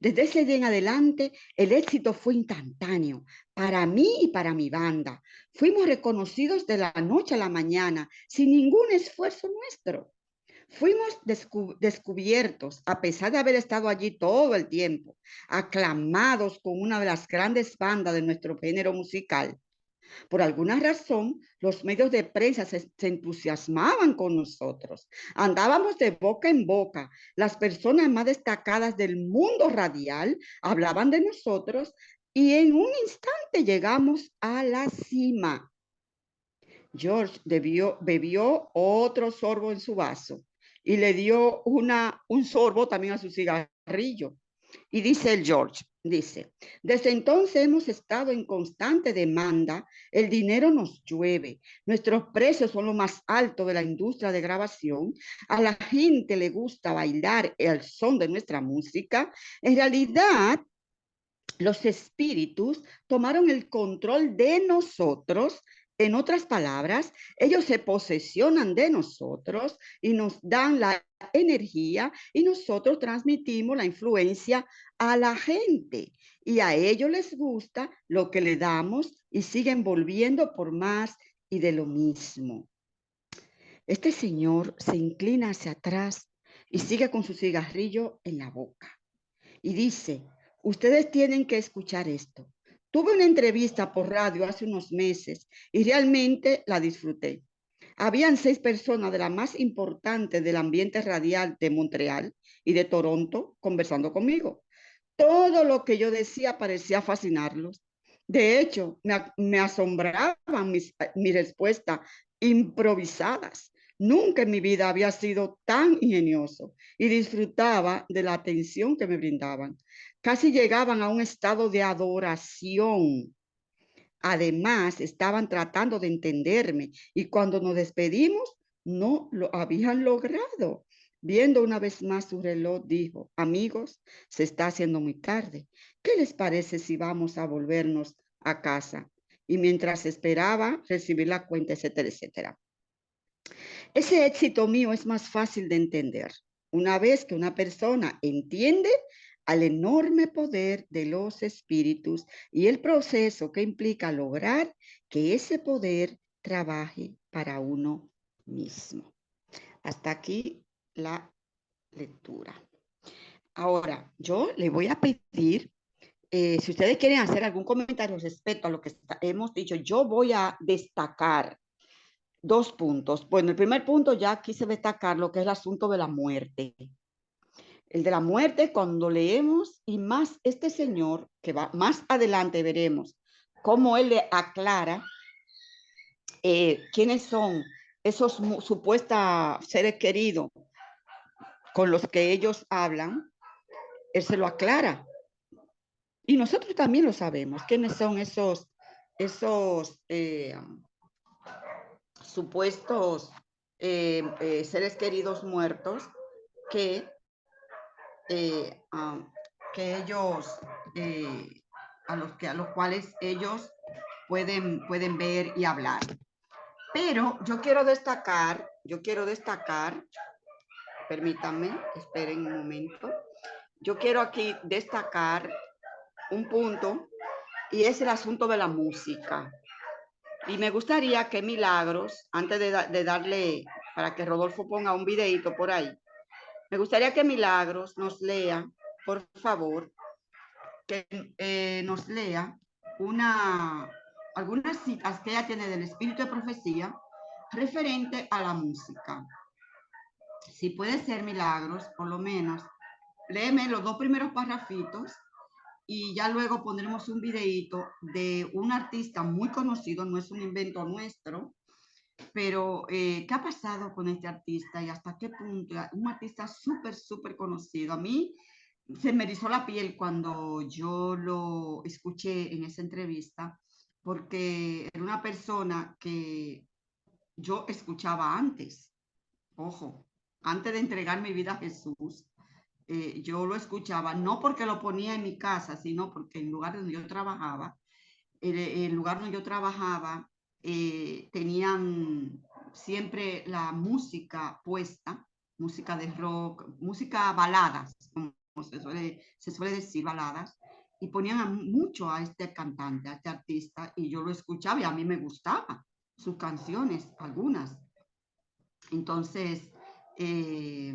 Desde ese día en adelante, el éxito fue instantáneo para mí y para mi banda. Fuimos reconocidos de la noche a la mañana sin ningún esfuerzo nuestro. Fuimos descubiertos, a pesar de haber estado allí todo el tiempo, aclamados con una de las grandes bandas de nuestro género musical. Por alguna razón, los medios de prensa se entusiasmaban con nosotros. Andábamos de boca en boca. Las personas más destacadas del mundo radial hablaban de nosotros y en un instante llegamos a la cima. George bebió otro sorbo en su vaso y le dio un sorbo también a su cigarrillo. Y dice el George, dice, desde entonces hemos estado en constante demanda, el dinero nos llueve, nuestros precios son los más altos de la industria de grabación, a la gente le gusta bailar el son de nuestra música. En realidad, los espíritus tomaron el control de nosotros. En otras palabras, ellos se posesionan de nosotros y nos dan la energía y nosotros transmitimos la influencia a la gente. Y a ellos les gusta lo que le damos y siguen volviendo por más y de lo mismo. Este señor se inclina hacia atrás y sigue con su cigarrillo en la boca. Y dice, ustedes tienen que escuchar esto. Tuve una entrevista por radio hace unos meses y realmente la disfruté. Habían 6 personas de las más importantes del ambiente radial de Montreal y de Toronto conversando conmigo. Todo lo que yo decía parecía fascinarlos. De hecho, me asombraban mis respuestas improvisadas. Nunca en mi vida había sido tan ingenioso y disfrutaba de la atención que me brindaban. Casi llegaban a un estado de adoración. Además, estaban tratando de entenderme y cuando nos despedimos, no lo habían logrado. Viendo una vez más su reloj, dijo, amigos, se está haciendo muy tarde. ¿Qué les parece si vamos a volvernos a casa? Y mientras esperaba recibir la cuenta, etcétera, etcétera. Ese éxito mío es más fácil de entender. Una vez que una persona entiende al enorme poder de los espíritus y el proceso que implica lograr que ese poder trabaje para uno mismo. Hasta aquí la lectura. Ahora, yo le voy a pedir, si ustedes quieren hacer algún comentario respecto a lo que hemos dicho, yo voy a destacar 2 puntos. Bueno, el primer punto ya quise destacar lo que es el asunto de la muerte. El de la muerte, cuando leemos, y más este señor, que va más adelante veremos cómo él le aclara quiénes son esos supuestos seres queridos con los que ellos hablan, él se lo aclara. Y nosotros también lo sabemos, quiénes son esos supuestos seres queridos muertos que que ellos, a los cuales ellos pueden ver y hablar. Pero yo quiero destacar, permítanme, esperen un momento. Yo quiero aquí destacar un punto y es el asunto de la música. Y me gustaría que Milagros, antes de darle, para que Rodolfo ponga un videito por ahí, me gustaría que Milagros nos lea, por favor, que nos lea algunas citas que ella tiene del espíritu de profecía referente a la música. Si puede ser, Milagros, por lo menos, léeme los 2 primeros parrafitos y ya luego pondremos un videito de un artista muy conocido, no es un invento nuestro, pero ¿qué ha pasado con este artista y hasta qué punto? Un artista súper, súper conocido. A mí se me erizó la piel cuando yo lo escuché en esa entrevista, porque era una persona que yo escuchaba antes, ojo, antes de entregar mi vida a Jesús. Yo lo escuchaba, no porque lo ponía en mi casa, sino porque en el lugar donde yo trabajaba, el lugar donde yo trabajaba, tenían siempre la música puesta, música de rock, música baladas, como se suele decir, baladas, y ponían mucho a este cantante, a este artista, y yo lo escuchaba y a mí me gustaban sus canciones, algunas. Entonces, eh,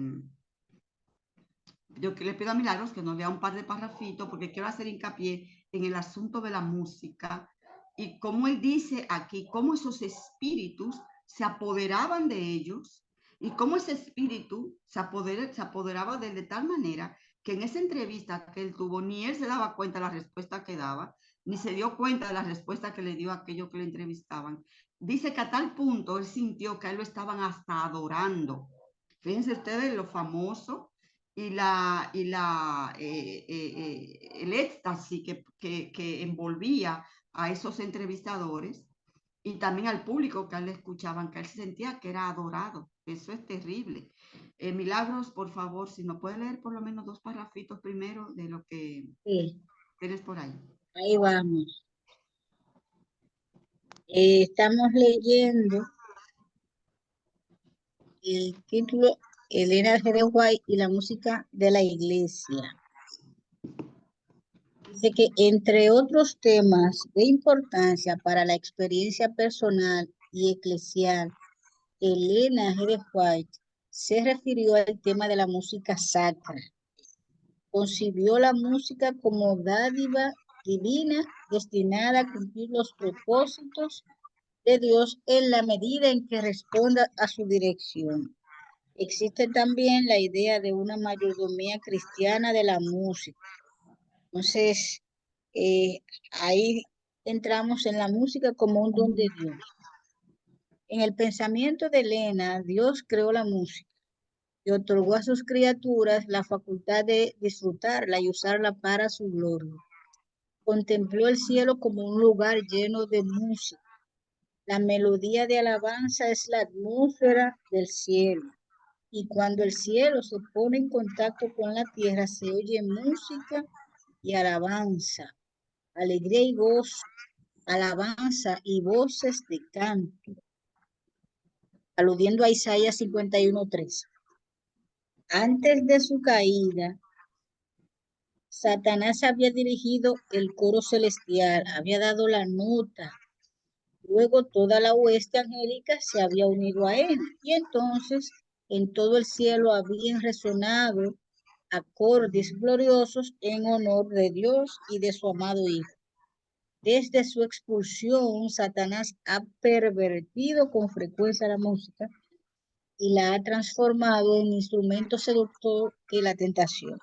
yo que le pido a Milagros que nos lea un par de parrafitos porque quiero hacer hincapié en el asunto de la música y cómo él dice aquí, cómo esos espíritus se apoderaban de ellos y cómo ese espíritu se apoderaba de él de tal manera que en esa entrevista que él tuvo, ni él se daba cuenta de la respuesta que daba, ni se dio cuenta de la respuesta que le dio a aquellos que le entrevistaban. Dice que a tal punto él sintió que a él lo estaban hasta adorando. Fíjense ustedes lo famoso el éxtasis que envolvía a esos entrevistadores y también al público que a él le escuchaban, que él se sentía que era adorado. Eso es terrible. Milagros, por favor, si nos puede leer por lo menos 2 parrafitos primero de lo que Sí, tienes por ahí. ahí vamos. Estamos leyendo el título Elena G. de White y la música de la iglesia. Dice que entre otros temas de importancia para la experiencia personal y eclesial, Elena G. de White se refirió al tema de la música sacra. Concibió la música como dádiva divina destinada a cumplir los propósitos de Dios en la medida en que responda a su dirección. Existe también la idea de una mayordomía cristiana de la música. Entonces, eh, ahí entramos en la música como un don de Dios. En el pensamiento de Elena, Dios creó la música y otorgó a sus criaturas la facultad de disfrutarla y usarla para su gloria. Contempló el cielo como un lugar lleno de música. La melodía de alabanza es la atmósfera del cielo. Y cuando el cielo se pone en contacto con la tierra, se oye música y alabanza, alegría y gozo, alabanza y voces de canto, aludiendo a Isaías 51:3. Antes de su caída, Satanás había dirigido el coro celestial, había dado la nota. Luego toda la hueste angélica se había unido a él y entonces en todo el cielo habían resonado acordes gloriosos en honor de Dios y de su amado Hijo. Desde su expulsión, Satanás ha pervertido con frecuencia la música y la ha transformado en instrumento seductor de la tentación.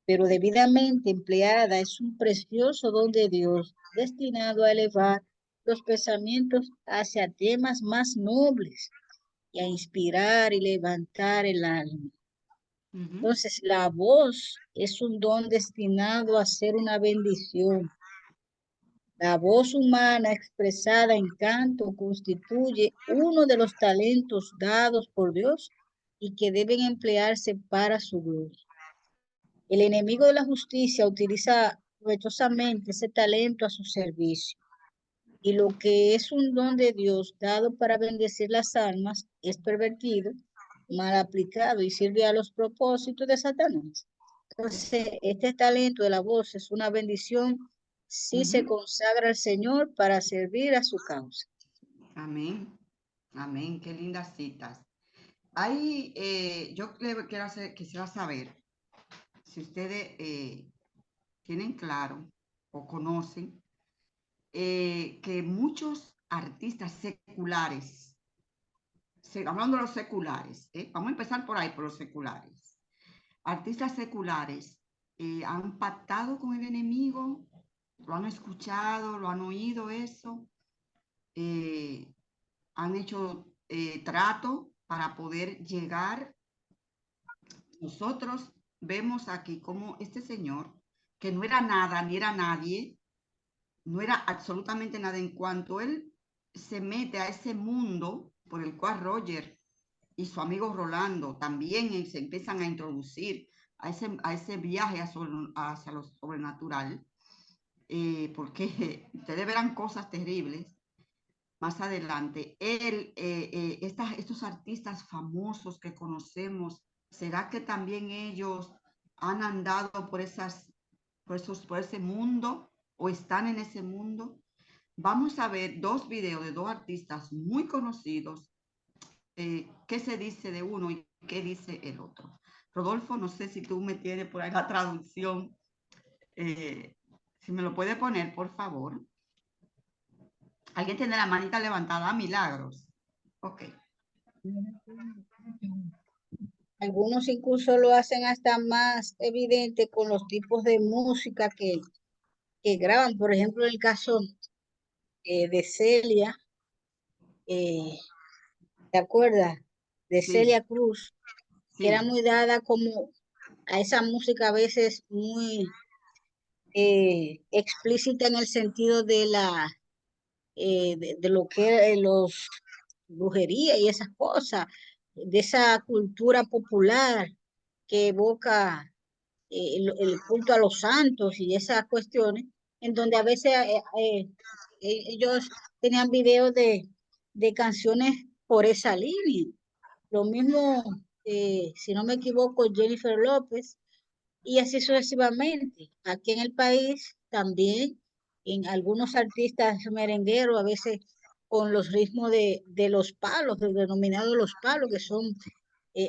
Pero debidamente empleada es un precioso don de Dios destinado a elevar los pensamientos hacia temas más nobles y a inspirar y levantar el alma. Entonces, la voz es un don destinado a ser una bendición. La voz humana expresada en canto constituye uno de los talentos dados por Dios y que deben emplearse para su gloria. El enemigo de la justicia utiliza provechosamente ese talento a su servicio. Y lo que es un don de Dios dado para bendecir las almas es pervertido, mal aplicado y sirve a los propósitos de Satanás. Entonces, este talento de la voz es una bendición si se consagra al Señor para servir a su causa. Amén. Amén. Qué lindas citas. Ahí yo quisiera saber si ustedes tienen claro o conocen que muchos artistas seculares, hablando de los seculares, vamos a empezar por ahí, por los seculares. Artistas seculares han pactado con el enemigo, lo han escuchado, lo han oído eso, han hecho trato para poder llegar. Nosotros vemos aquí como este señor, que no era nada ni era nadie, no era absolutamente nada, en cuanto él se mete a ese mundo por el cual Roger y su amigo Rolando también se empiezan a introducir a ese viaje hacia lo sobrenatural, porque ustedes verán cosas terribles más adelante. Estos artistas famosos que conocemos, ¿será que también ellos han andado por ese mundo o están en ese mundo? Vamos a ver dos videos de dos artistas muy conocidos. ¿Qué se dice de uno y qué dice el otro? Rodolfo, no sé si tú me tienes por ahí la traducción. Si me lo puede poner, por favor. ¿Alguien tiene la manita levantada? Milagros. Ok. Algunos incluso lo hacen hasta más evidente con los tipos de música que graban. Por ejemplo, el caso de Celia, ¿te acuerdas? De Sí, Celia Cruz, que era sí, muy dada como a esa música a veces muy explícita en el sentido de de lo que los brujería y esas cosas, de esa cultura popular que evoca el culto a los santos y esas cuestiones, en donde a veces ellos tenían videos de canciones por esa línea. Lo mismo, si no me equivoco, Jennifer López, y así sucesivamente. Aquí en el país también, en algunos artistas merengueros, a veces con los ritmos de los palos, denominados los palos, que son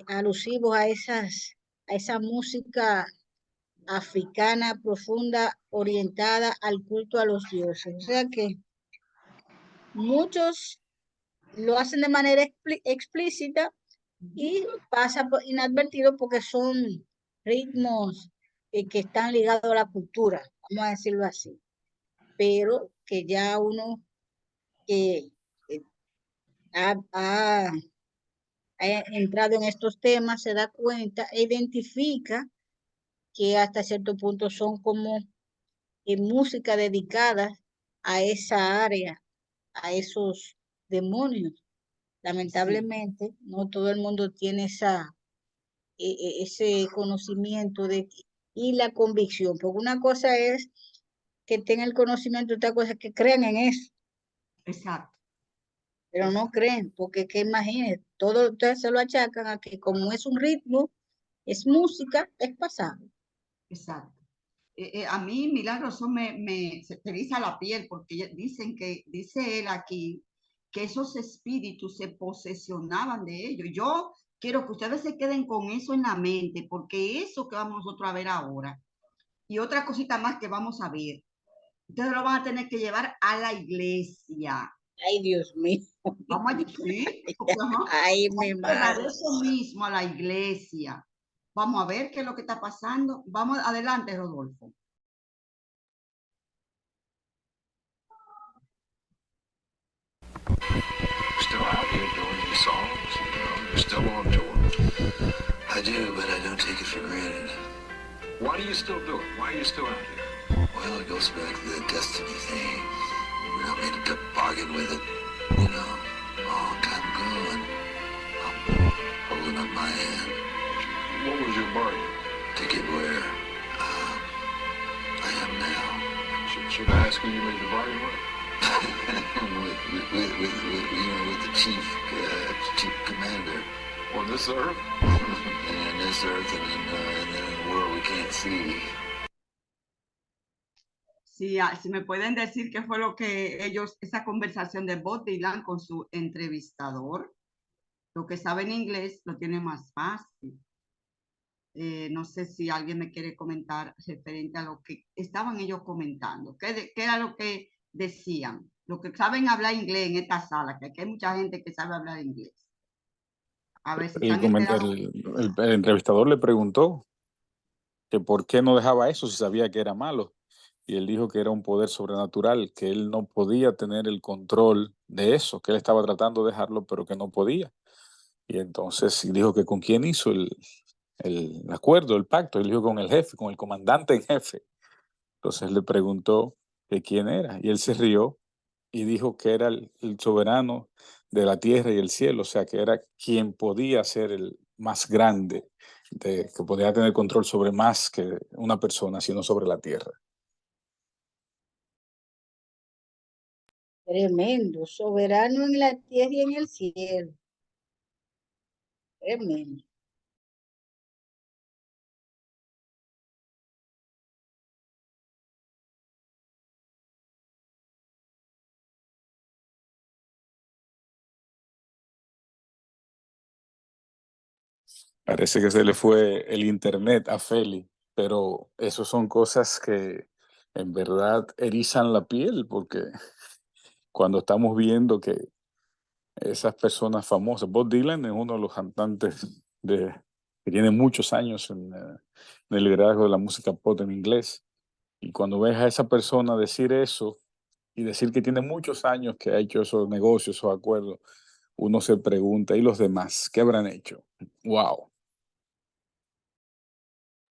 alusivos a esa música africana profunda orientada al culto a los dioses. O sea que muchos lo hacen de manera explícita y pasa por inadvertido porque son ritmos que están ligados a la cultura, vamos a decirlo así, pero que ya uno que eh, ha entrado en estos temas se da cuenta e identifica que hasta cierto punto son como música dedicada a esa área, a esos demonios. sí, Lamentablemente, no todo el mundo tiene ese conocimiento y la convicción, porque una cosa es que tengan el conocimiento, otra cosa es que crean en eso, exacto, pero no exacto, creen, porque que imagínense, todo ustedes se lo achacan a que como es un ritmo, es música, es pasado. exacto. A mí, Milagros, eso se te eriza la piel porque dicen que, dice él aquí, que esos espíritus se posesionaban de ellos. Yo quiero que ustedes se queden con eso en la mente, porque eso que vamos nosotros a ver ahora y otra cosita más que vamos a ver, ustedes lo van a tener que llevar a la iglesia. Ay, Dios mío. Vamos a, sí, porque, ajá, Ay, mi vamos a llevar madre. eso mismo a la iglesia. Vamos a ver qué es lo que está pasando. Vamos adelante, Rodolfo. Still out here doing these songs, you're still on tour. I do, but I don't take it for granted. Why do you still do it? Why are you still out here? Well, it goes back to the destiny thing. I made a bargain with it, long time ago, and I'm holding up my hand. What was your bargain? To get where I am now. Should I ask who you made the bargain with? with the chief commander. On this earth? And this earth, and then in the world we can't see. si me pueden decir qué fue lo que ellos, esa conversación de Bob Dylan con su entrevistador, lo que sabe en inglés lo tiene más fácil. No sé si alguien me quiere comentar referente a lo que estaban ellos comentando. ¿Qué era lo que decían? Lo que saben hablar inglés en esta sala, que aquí hay mucha gente que sabe hablar inglés. A ver si están enterados. El entrevistador le preguntó que por qué no dejaba eso si sabía que era malo. Y él dijo que era un poder sobrenatural, que él no podía tener el control de eso, que él estaba tratando de dejarlo, pero que no podía. Y entonces dijo que con quién hizo el acuerdo, el pacto. Él dijo con el jefe, con el comandante en jefe. Entonces le preguntó que quién era y él se rió y dijo que era el soberano de la tierra y el cielo, o sea, que era quien podía ser el más grande, que podía tener control sobre más que una persona, sino sobre la tierra. Tremendo, soberano en la tierra y en el cielo. Tremendo. Parece que se le fue el internet a Feli, pero eso son cosas que en verdad erizan la piel, porque cuando estamos viendo que esas personas famosas, Bob Dylan es uno de los cantantes que tiene muchos años en el liderazgo de la música pop en inglés, y cuando ves a esa persona decir eso y decir que tiene muchos años que ha hecho esos negocios, esos acuerdos, uno se pregunta, ¿y los demás qué habrán hecho? ¡Wow!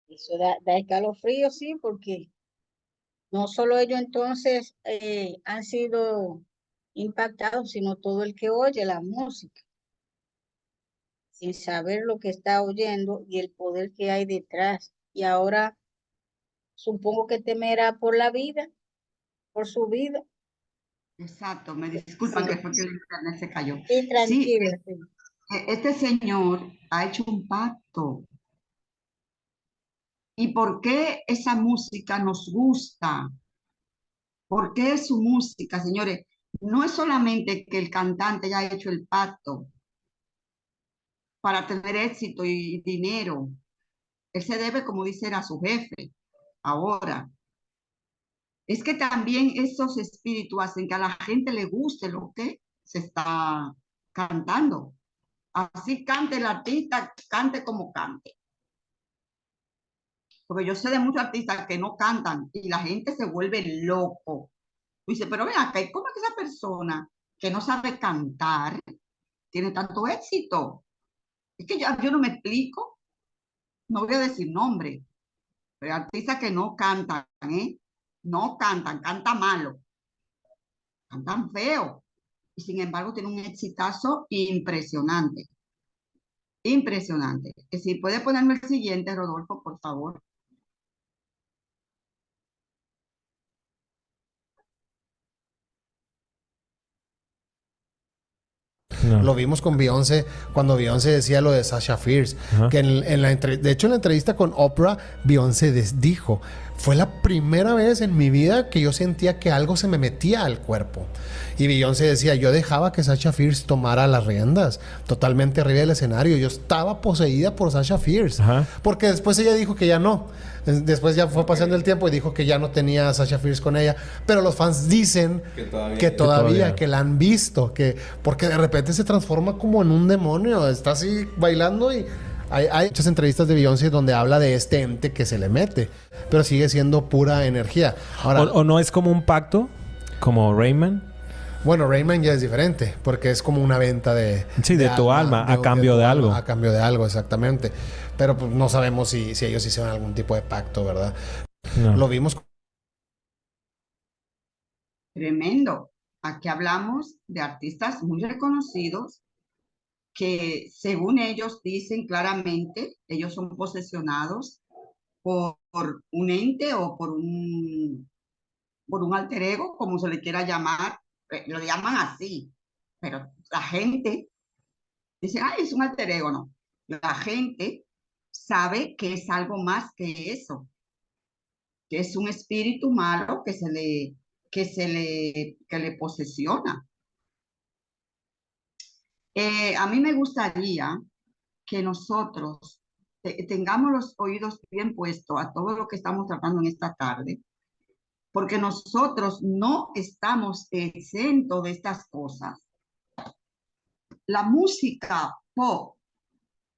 Eso da escalofrío, sí, porque no solo ellos entonces han sido impactados, sino todo el que oye la música, sin saber lo que está oyendo y el poder que hay detrás. Y ahora supongo que temerá por la vida, por su vida. Exacto, me disculpan Sí. que fue que el internet se cayó. Sí, Sí, tranquila. Sí. este señor ha hecho un pacto. ¿Y por qué esa música nos gusta? ¿Por qué su música, señores? No es solamente que el cantante haya hecho el pacto para tener éxito y dinero. Él se debe, como dice, a su jefe. Ahora, es que también esos espíritus hacen que a la gente le guste lo que se está cantando. Así cante el artista, cante como cante. Porque yo sé de muchos artistas que no cantan y la gente se vuelve loco. Y dice, pero ven acá, ¿cómo es que esa persona que no sabe cantar tiene tanto éxito? Es que yo no me explico, no voy a decir nombre, pero hay artistas que no cantan, ¿eh? No cantan, cantan malo, cantan feo. Y sin embargo tienen un exitazo impresionante, impresionante. Si puede ponerme el siguiente, Rodolfo, por favor. No. Lo vimos con Beyoncé cuando Beyoncé decía lo de Sasha Fierce. Ajá. Que de hecho en la entrevista con Oprah, Beyoncé dijo, fue la primera vez en mi vida que yo sentía que algo se me metía al cuerpo. Y Beyoncé decía, yo dejaba que Sasha Fierce tomara las riendas totalmente arriba del escenario. Yo estaba poseída por Sasha Fierce. Ajá. Porque después ella dijo que ya no. Después ya fue pasando el tiempo y dijo que ya no tenía a Sasha Fierce con ella. Pero los fans dicen que todavía, que la han visto. Porque de repente se transforma como en un demonio. Está así bailando y hay muchas entrevistas de Beyoncé donde habla de este ente que se le mete. Pero sigue siendo pura energía. Ahora, ¿O no es como un pacto? Como Rayman. bueno, Rayman ya es diferente, porque es como una venta de... Sí, de tu alma, a cambio de algo. A cambio de algo, exactamente. Pero pues no sabemos si ellos hicieron algún tipo de pacto, ¿verdad? No. Lo vimos. Tremendo. Aquí hablamos de artistas muy reconocidos que según ellos dicen claramente, ellos son posesionados por un ente o por un alter ego, como se le quiera llamar, lo llaman así, pero la gente dice, ay, es un alter ego, no. La gente sabe que es algo más que eso. que es un espíritu malo que le posesiona. A mí me gustaría que nosotros tengamos los oídos bien puestos a todo lo que estamos tratando en esta tarde, porque nosotros no estamos exentos de estas cosas. La música pop,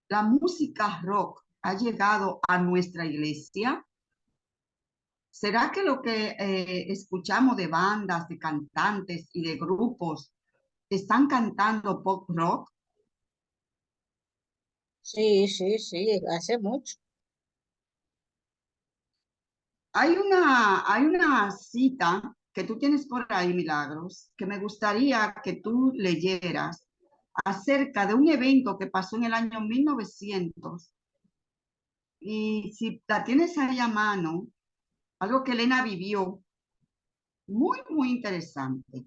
la música rock ha llegado a nuestra iglesia. ¿Será que lo que escuchamos de bandas, de cantantes y de grupos están cantando pop rock? Sí, hace mucho. Hay una cita que tú tienes por ahí, Milagros, que me gustaría que tú leyeras acerca de un evento que pasó en el año 1900. Y si la tienes ahí a mano, algo que Elena vivió, muy, muy interesante.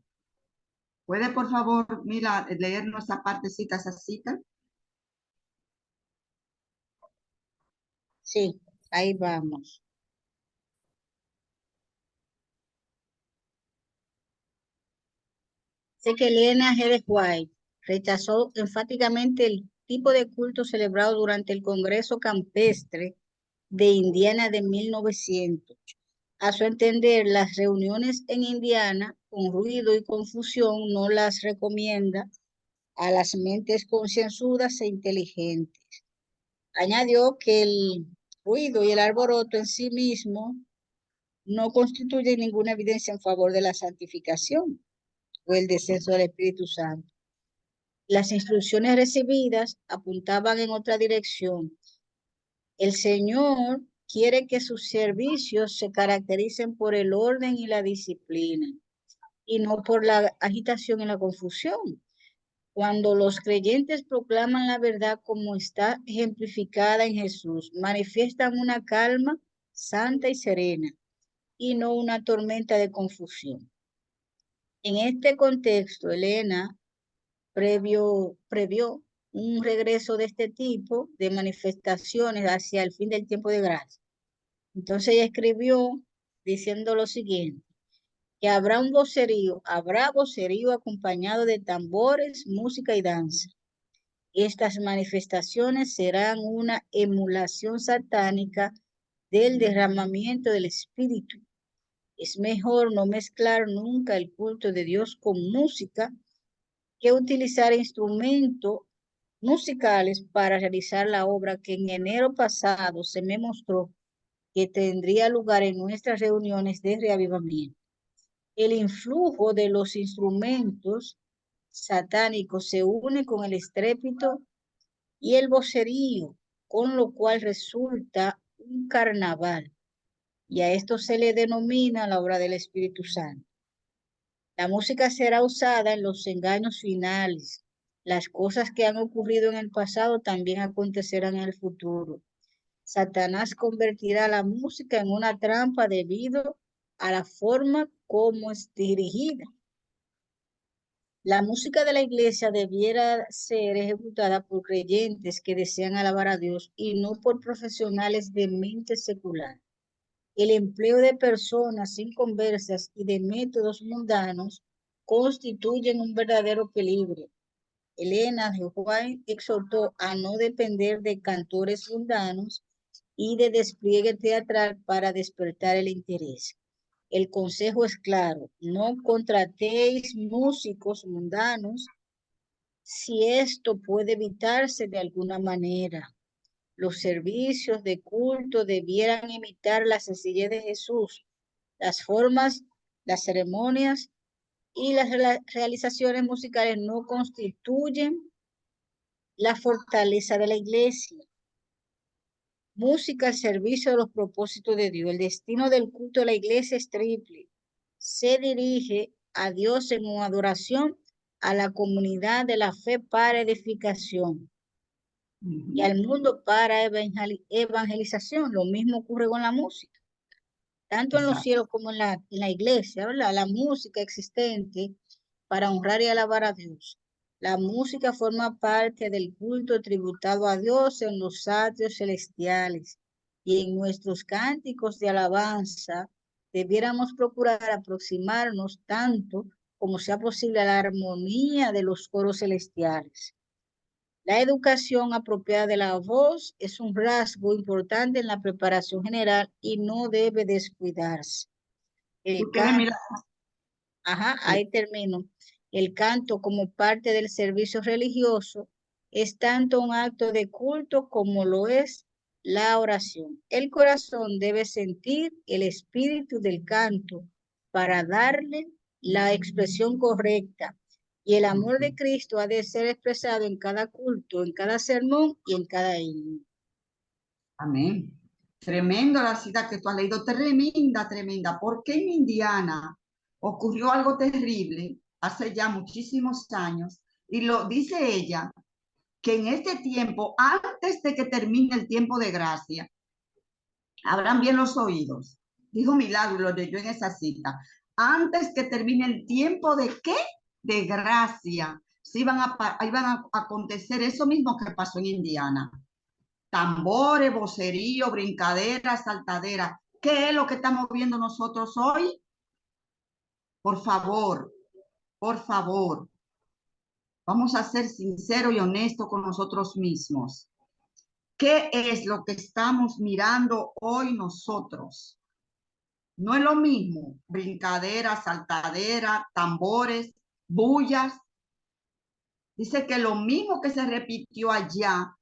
¿Puede, por favor, Mila, leernos esa partecita, esa cita? Sí, ahí vamos. Sé que Elena G. de White rechazó enfáticamente el tipo de culto celebrado durante el Congreso Campestre de Indiana de 1900. A su entender, las reuniones en Indiana con ruido y confusión no las recomienda a las mentes concienzudas e inteligentes. Añadió que el ruido y el alboroto en sí mismo no constituyen ninguna evidencia en favor de la santificación o el descenso del Espíritu Santo. Las instrucciones recibidas apuntaban en otra dirección. El Señor quiere que sus servicios se caractericen por el orden y la disciplina, y no por la agitación y la confusión. Cuando los creyentes proclaman la verdad como está ejemplificada en Jesús, manifiestan una calma santa y serena, y no una tormenta de confusión. En este contexto, Elena previó un regreso de este tipo de manifestaciones hacia el fin del tiempo de gracia. Entonces ella escribió diciendo lo siguiente, que habrá vocerío acompañado de tambores, música y danza. Estas manifestaciones serán una emulación satánica del derramamiento del Espíritu. Es mejor no mezclar nunca el culto de Dios con música que utilizar instrumentos musicales para realizar la obra que en enero pasado se me mostró que tendría lugar en nuestras reuniones de reavivamiento. El influjo de los instrumentos satánicos se une con el estrépito y el vocerío, con lo cual resulta un carnaval, y a esto se le denomina la obra del Espíritu Santo. La música será usada en los engaños finales. Las cosas que han ocurrido en el pasado también acontecerán en el futuro. Satanás convertirá la música en una trampa debido a la forma como es dirigida. La música de la iglesia debiera ser ejecutada por creyentes que desean alabar a Dios y no por profesionales de mente secular. El empleo de personas inconversas y de métodos mundanos constituyen un verdadero peligro. Elena G. White exhortó a no depender de cantores mundanos y de despliegue teatral para despertar el interés. El consejo es claro, no contratéis músicos mundanos si esto puede evitarse de alguna manera. Los servicios de culto debieran imitar la sencillez de Jesús, las formas, las ceremonias y las realizaciones musicales no constituyen la fortaleza de la iglesia. Música al servicio de los propósitos de Dios. El destino del culto de la iglesia es triple. Se dirige a Dios en una adoración, a la comunidad de la fe para edificación y al mundo para evangelización. Lo mismo ocurre con la música. Tanto en los cielos como en la iglesia, ¿verdad? La música existente para honrar y alabar a Dios. La música forma parte del culto tributado a Dios en los atrios celestiales. y en nuestros cánticos de alabanza debiéramos procurar aproximarnos tanto como sea posible a la armonía de los coros celestiales. La educación apropiada de la voz es un rasgo importante en la preparación general y no debe descuidarse. El ¿Por qué me miras? ahí termino. El canto como parte del servicio religioso es tanto un acto de culto como lo es la oración. El corazón debe sentir el espíritu del canto para darle la expresión correcta. Y el amor de Cristo ha de ser expresado en cada culto, en cada sermón y en cada himno. Amén. Tremendo la cita que tú has leído, tremenda, tremenda. Porque en Indiana ocurrió algo terrible hace ya muchísimos años y lo dice ella, que en este tiempo, antes de que termine el tiempo de gracia, abran bien los oídos. Dijo Milagro, lo leyó en esa cita. Antes que termine el tiempo de ¿qué? De gracia. Sí, iban a acontecer eso mismo que pasó en Indiana. Tambores, vocerío, brincadera, saltadera. ¿Qué es lo que estamos viendo nosotros hoy? Por favor, por favor, vamos a ser sinceros y honestos con nosotros mismos. ¿Qué es lo que estamos mirando hoy nosotros? No es lo mismo brincadera, saltadera, tambores, bullas. Dice que lo mismo que se repitió allá,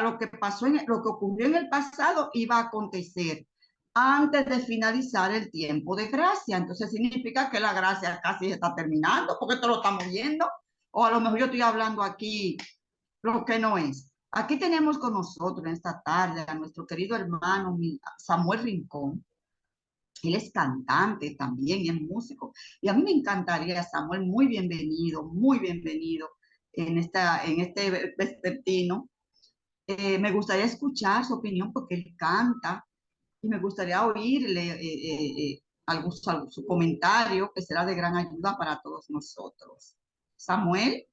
lo que pasó, lo que ocurrió en el pasado iba a acontecer antes de finalizar el tiempo de gracia. Entonces significa que la gracia casi está terminando, porque esto lo estamos viendo. O a lo mejor yo estoy hablando aquí lo que no es. Aquí tenemos con nosotros en esta tarde a nuestro querido hermano Samuel Rincón. Él es cantante también, es músico. Y a mí me encantaría, Samuel, muy bienvenido en este vespertino. Me gustaría escuchar su opinión porque él canta y me gustaría oírle su comentario que será de gran ayuda para todos nosotros. Samuel.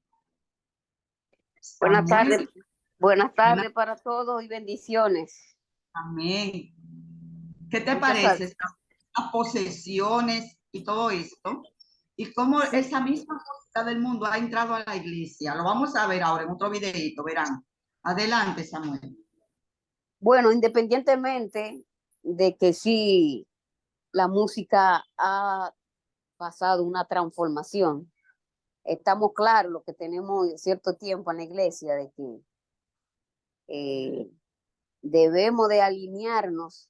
Buenas Samuel. tardes. Buenas tardes para todos y bendiciones. Amén. ¿Qué te Muchas parece? Las posesiones y todo esto, y cómo Sí. esa misma música del mundo ha entrado a la iglesia. Lo vamos a ver ahora en otro videito, verán. Adelante, Samuel. Bueno, independientemente de que sí, la música ha pasado una transformación, estamos claros lo que tenemos cierto tiempo en la iglesia de que debemos de alinearnos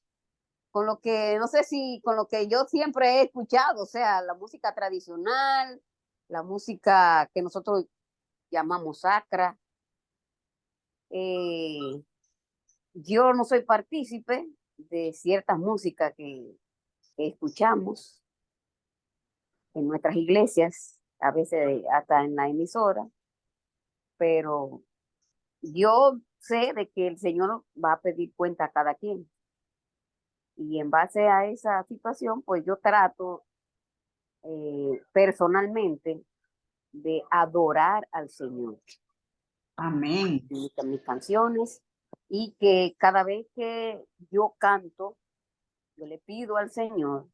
con lo que, no sé si, con lo que yo siempre he escuchado, o sea, la música tradicional, la música que nosotros llamamos sacra. Yo no soy partícipe de ciertas músicas que escuchamos en nuestras iglesias, a veces hasta en la emisora, pero yo sé de que el Señor va a pedir cuenta a cada quien. Y en base a esa situación, pues yo trato personalmente de adorar al Señor. Amén. Mis canciones, y que cada vez que yo canto, yo le pido al Señor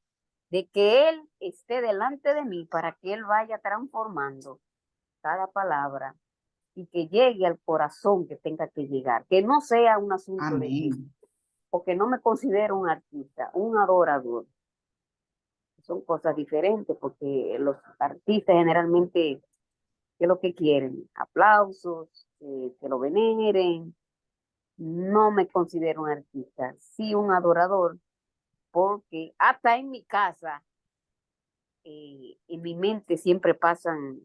de que Él esté delante de mí para que Él vaya transformando cada palabra y que llegue al corazón que tenga que llegar, que no sea un asunto de ti, porque no me considero un artista, un adorador. Son cosas diferentes, porque los artistas generalmente, ¿qué es lo que quieren? Aplausos, que lo veneren. No me considero un artista, sí un adorador, porque hasta en mi casa, en mi mente siempre pasan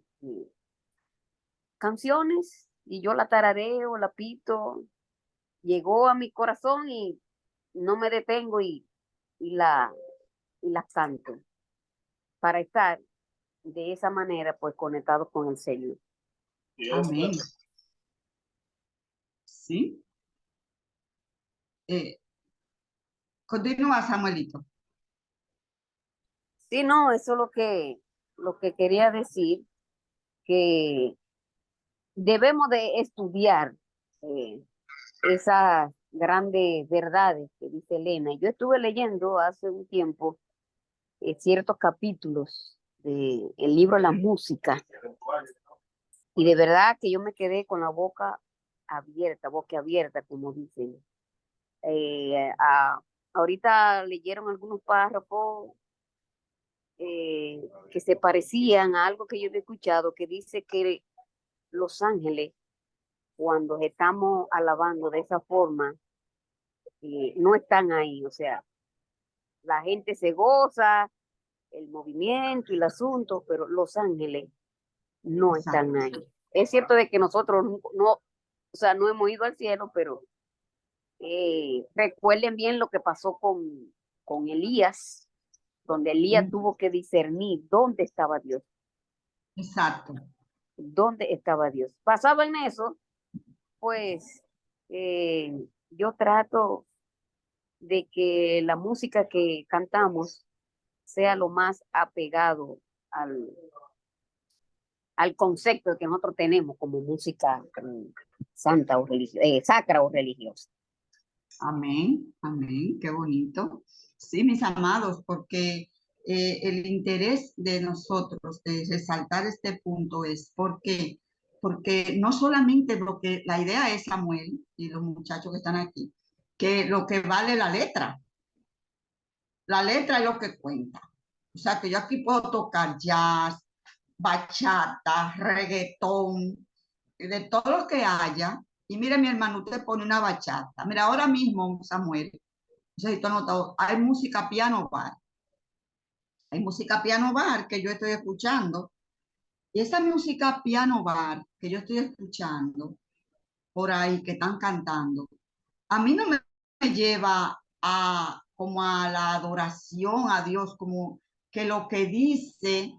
canciones y yo la tarareo, la pito, llegó a mi corazón y no me detengo y la canto para estar de esa manera pues conectado con el Señor. Amén. ¿Sí? Continúa, Samuelito. Sí, no, eso es lo que quería decir, que debemos de estudiar esas grandes verdades que dice Elena. Yo estuve leyendo hace un tiempo ciertos capítulos del libro La Música, y de verdad que yo me quedé con la boca abierta, como dicen. Ahorita leyeron algunos párrafos que se parecían a algo que yo había escuchado, que dice que los ángeles, cuando estamos alabando de esa forma, no están ahí. O sea, la gente se goza, el movimiento y el asunto, pero los ángeles no están ahí. Es cierto de que nosotros no, o sea, no hemos ido al cielo, pero recuerden bien lo que pasó con Elías, donde Elías tuvo que discernir dónde estaba Dios. Exacto. ¿Dónde estaba Dios? Basado en eso, pues yo trato de que la música que cantamos sea lo más apegado al concepto que nosotros tenemos como música santa o sacra o religiosa. Amén, amén, qué bonito. Sí, mis amados, porque el interés de nosotros de resaltar este punto es porque no solamente porque la idea es, Samuel y los muchachos que están aquí, que lo que vale la letra es lo que cuenta. O sea, que yo aquí puedo tocar jazz, bachata, reggaetón, de todo lo que haya. Y mire, mi hermano, usted pone una bachata. Mira, ahora mismo, Samuel, no sé si tú has notado, hay música piano bar. Hay música piano bar que yo estoy escuchando. Y esa música piano bar que yo estoy escuchando por ahí, que están cantando, a mí no me lleva a como a la adoración a Dios, como que lo que dice,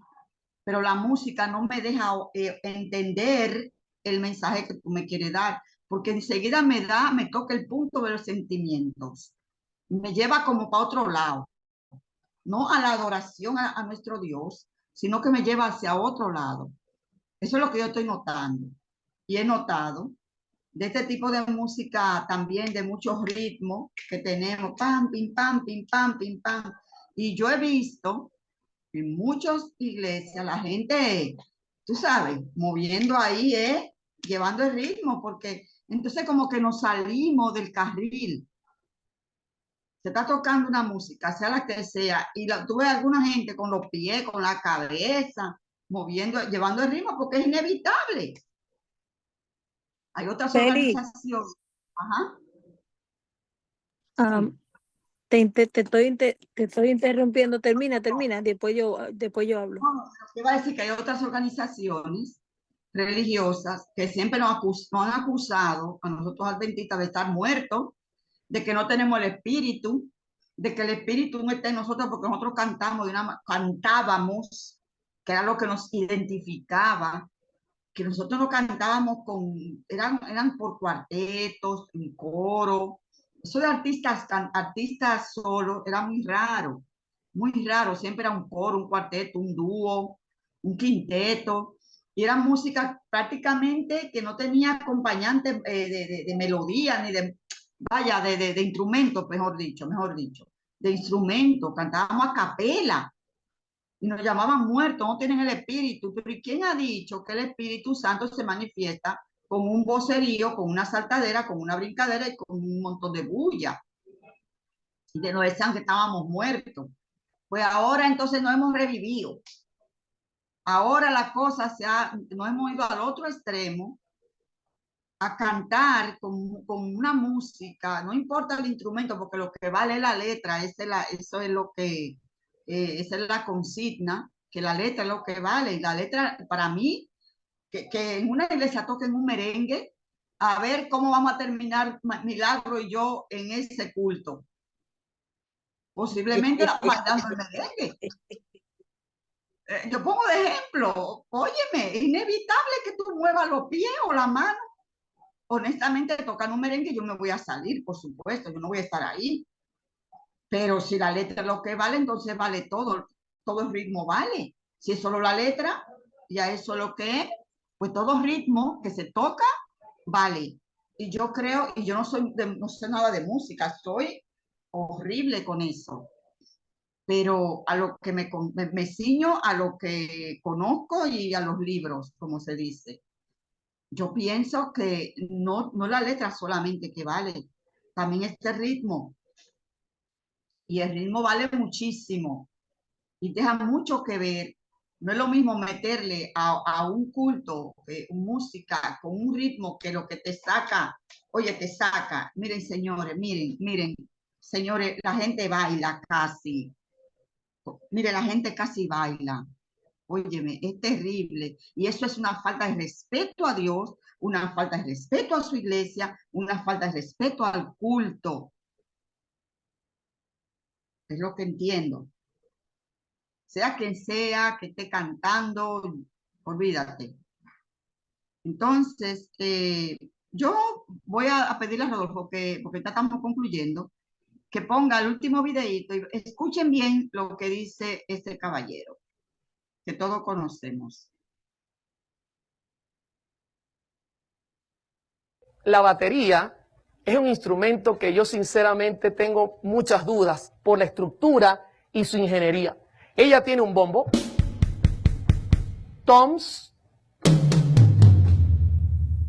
pero la música no me deja entender el mensaje que tú me quieres dar, porque enseguida me toca el punto de los sentimientos, me lleva como para otro lado, no a la adoración a nuestro Dios, sino que me lleva hacia otro lado. Eso es lo que yo estoy notando. Y he notado de este tipo de música también de muchos ritmos que tenemos, pam, pim, pam, pim, pam, pim, pam. Y yo he visto en muchas iglesias la gente, tú sabes, moviendo ahí, llevando el ritmo, porque entonces como que nos salimos del carril. Se está tocando una música, sea la que sea, y tú ves a alguna gente con los pies, con la cabeza, moviendo, llevando el ritmo, porque es inevitable. Hay otras Feli, organizaciones. Ajá. am, te estoy interrumpiendo. Termina, después yo hablo. No, te iba a decir que hay otras organizaciones religiosas que siempre nos han acusado a nosotros adventistas de estar muertos, de que no tenemos el espíritu, de que el espíritu no está en nosotros porque nosotros cantábamos, que era lo que nos identificaba, que nosotros no cantábamos eran por cuartetos, en coro. Eso de artistas solos era muy raro, siempre era un coro, un cuarteto, un dúo, un quinteto, y era música prácticamente que no tenía acompañante de melodía, ni vaya, de instrumentos, mejor dicho, de instrumentos, cantábamos a capela, y nos llamaban muertos, no tienen el espíritu. Pero ¿y quién ha dicho que el Espíritu Santo se manifiesta con un vocerío, con una saltadera, con una brincadera y con un montón de bulla? Y nos decían que estábamos muertos. Pues ahora entonces nos hemos revivido. Ahora la cosa nos hemos ido al otro extremo a cantar con una música, no importa el instrumento, porque lo que vale es la letra, eso es lo que, esa es la consigna, que la letra es lo que vale. Y la letra, para mí, que en una iglesia toquen un merengue, a ver cómo vamos a terminar Milagro y yo en ese culto. Posiblemente bailando el merengue. Yo pongo de ejemplo, óyeme, es inevitable que tú muevas los pies o la mano. Honestamente, tocan un merengue, yo me voy a salir, por supuesto, yo no voy a estar ahí. Pero si la letra es lo que vale, entonces vale todo el ritmo vale. Si es solo la letra, ya eso es lo que es, pues todo ritmo que se toca, vale. y yo creo, y yo no sé nada de música, soy horrible con eso, pero a lo que me ciño a lo que conozco y a los libros, como se dice. Yo pienso que no la letra solamente que vale, también este ritmo, y el ritmo vale muchísimo y deja mucho que ver. No es lo mismo meterle a un culto, música con un ritmo que lo que te saca, oye, te saca. Miren, señores, miren, señores, la gente baila casi. Mire, la gente casi baila. Óyeme, es terrible. Y eso es una falta de respeto a Dios, una falta de respeto a su iglesia, una falta de respeto al culto. Es lo que entiendo. Sea quien sea que esté cantando, olvídate. Entonces, yo voy a pedirle a Rodolfo, porque ya estamos concluyendo, que ponga el último videito y escuchen bien lo que dice este caballero, que todos conocemos. La batería es un instrumento que yo sinceramente tengo muchas dudas por la estructura y su ingeniería. Ella tiene un bombo, toms,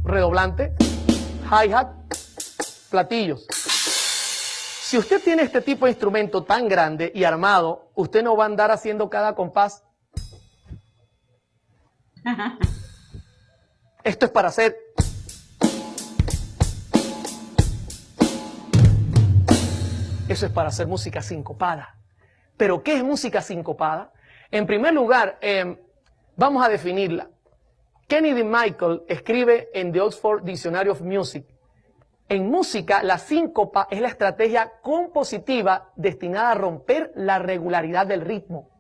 redoblante, hi-hat, platillos. Si usted tiene este tipo de instrumento tan grande y armado, usted no va a andar haciendo cada compás. Esto es para hacer. Eso es para hacer música sincopada. ¿Pero qué es música sincopada? En primer lugar, vamos a definirla. Kennedy Michael escribe en The Oxford Dictionary of Music: en música, la síncopa es la estrategia compositiva destinada a romper la regularidad del ritmo.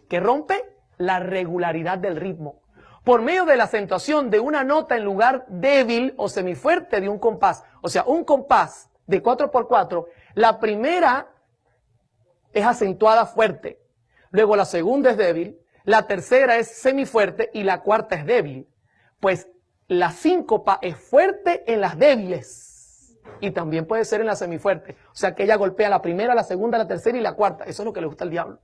¿Qué rompe? La regularidad del ritmo. Por medio de la acentuación de una nota en lugar débil o semifuerte de un compás. O sea, un compás de 4x4, la primera es acentuada fuerte, luego la segunda es débil, la tercera es semifuerte y la cuarta es débil. Pues la síncopa es fuerte en las débiles y también puede ser en las semifuertes. O sea que ella golpea la primera, la segunda, la tercera y la cuarta. Eso es lo que le gusta al diablo.